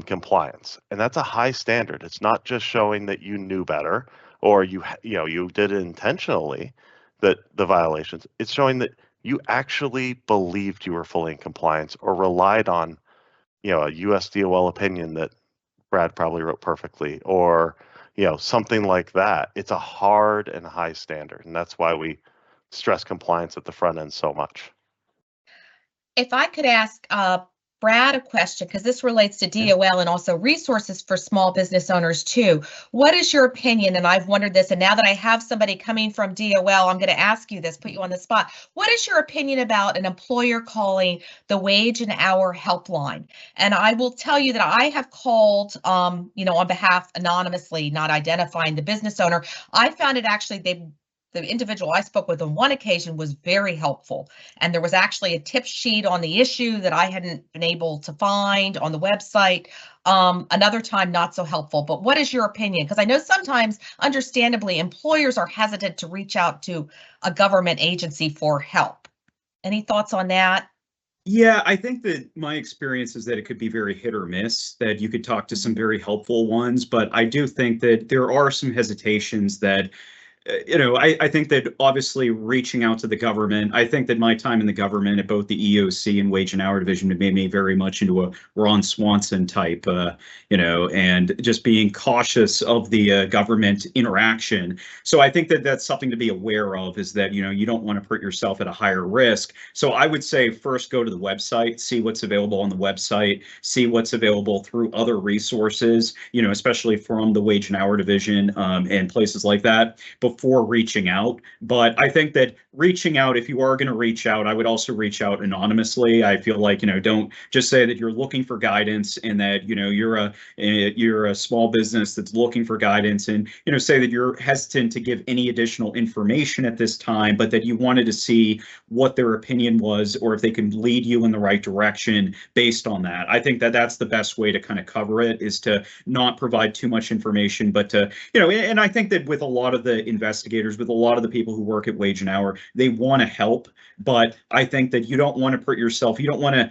compliance. And that's a high standard. It's not just showing that you knew better or you did it intentionally, that the violations. It's showing that you actually believed you were fully in compliance or relied on a USDOL opinion that Brad probably wrote perfectly, or something like that. It's a hard and high standard, and that's why we stress compliance at the front end so much. If I could ask Brad a question, because this relates to DOL and also resources for small business owners too. What is your opinion? And I've wondered this, and now that I have somebody coming from DOL, I'm going to ask you this, put you on the spot. What is your opinion about an employer calling the wage and hour helpline? And I will tell you that I have called, on behalf, anonymously, not identifying the business owner. I found it actually, the individual I spoke with on one occasion was very helpful. And there was actually a tip sheet on the issue that I hadn't been able to find on the website. Another time, not so helpful. But what is your opinion? Because I know sometimes, understandably, employers are hesitant to reach out to a government agency for help. Any thoughts on that? Yeah, I think that my experience is that it could be very hit or miss, that you could talk to some very helpful ones. But I do think that there are some hesitations that I think that obviously reaching out to the government, I think that my time in the government at both the EOC and Wage and Hour Division made me very much into a Ron Swanson type, and just being cautious of the government interaction. So I think that that's something to be aware of, is that, you don't want to put yourself at a higher risk. So I would say first go to the website, see what's available on the website, see what's available through other resources, especially from the Wage and Hour Division and places like that, before reaching out. But I think that reaching out, if you are going to reach out, I would also reach out anonymously. I feel like, don't just say that you're looking for guidance and that, you're a small business that's looking for guidance, and, say that you're hesitant to give any additional information at this time, but that you wanted to see what their opinion was, or if they can lead you in the right direction based on that. I think that that's the best way to kind of cover it, is to not provide too much information, but to, and I think that with a lot of the investors investigators, with a lot of the people who work at Wage and Hour. They want to help, but I think that you don't want to put yourself, you don't want to,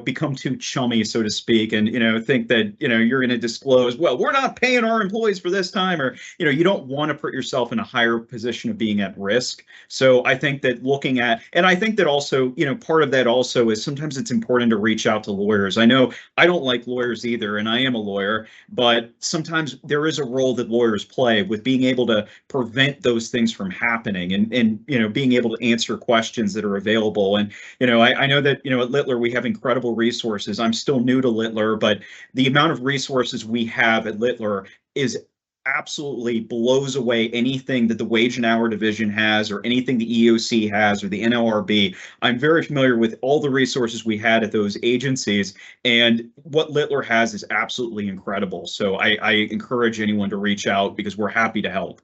become too chummy, so to speak, and, think that, you're going to disclose, well, we're not paying our employees for this time, or, you don't want to put yourself in a higher position of being at risk. So I think that looking at, and I think that also, part of that also is sometimes it's important to reach out to lawyers. I know I don't like lawyers either, and I am a lawyer, but sometimes there is a role that lawyers play with being able to prevent those things from happening, and being able to answer questions that are available. And I know that at Littler we have incredible resources. I'm still new to Littler, but the amount of resources we have at Littler is absolutely blows away anything that the Wage and Hour Division has, or anything the EOC has, or the NLRB. I'm very familiar with all the resources we had at those agencies, and what Littler has is absolutely incredible. So I encourage anyone to reach out, because we're happy to help.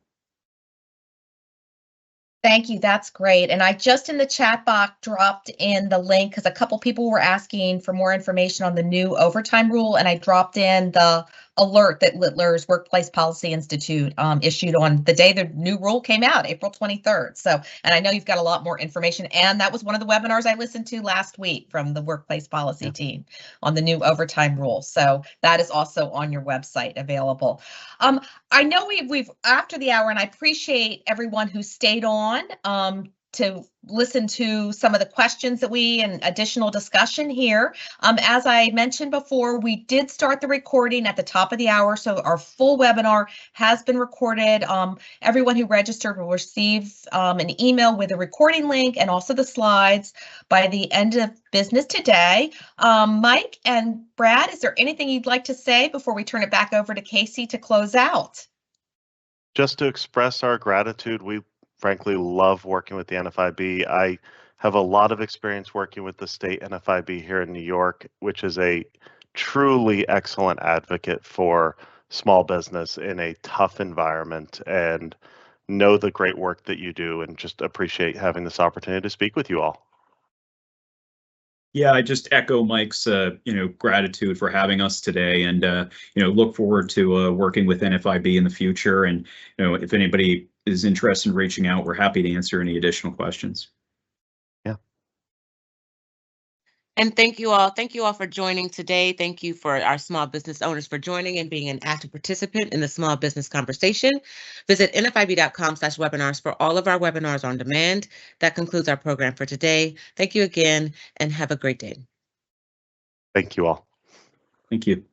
Thank you. That's great. And I just in the chat box dropped in the link because a couple people were asking for more information on the new overtime rule, and I dropped in the alert that Littler's Workplace Policy Institute issued on the day the new rule came out, April 23rd. So, and I know you've got a lot more information, and that was one of the webinars I listened to last week from the Workplace Policy team on the new overtime rule. So that is also on your website available. I know we've after the hour, and I appreciate everyone who stayed on to listen to some of the questions that and additional discussion here. As I mentioned before, we did start the recording at the top of the hour, so our full webinar has been recorded. Everyone who registered will receive an email with a recording link and also the slides by the end of business today. Mike and Brad, is there anything you'd like to say before we turn it back over to Casey to close out? Just to express our gratitude, we frankly love working with the NFIB. I have a lot of experience working with the state NFIB here in New York, which is a truly excellent advocate for small business in a tough environment, and know the great work that you do, and just appreciate having this opportunity to speak with you all. Yeah, I just echo Mike's, gratitude for having us today, and look forward to working with NFIB in the future. And if anybody is interested in reaching out, we're happy to answer any additional questions. Yeah. And thank you all. Thank you all for joining today. Thank you for our small business owners for joining and being an active participant in the small business conversation. Visit nfib.com/webinars for all of our webinars on demand. That concludes our program for today. Thank you again, and have a great day. Thank you all. Thank you.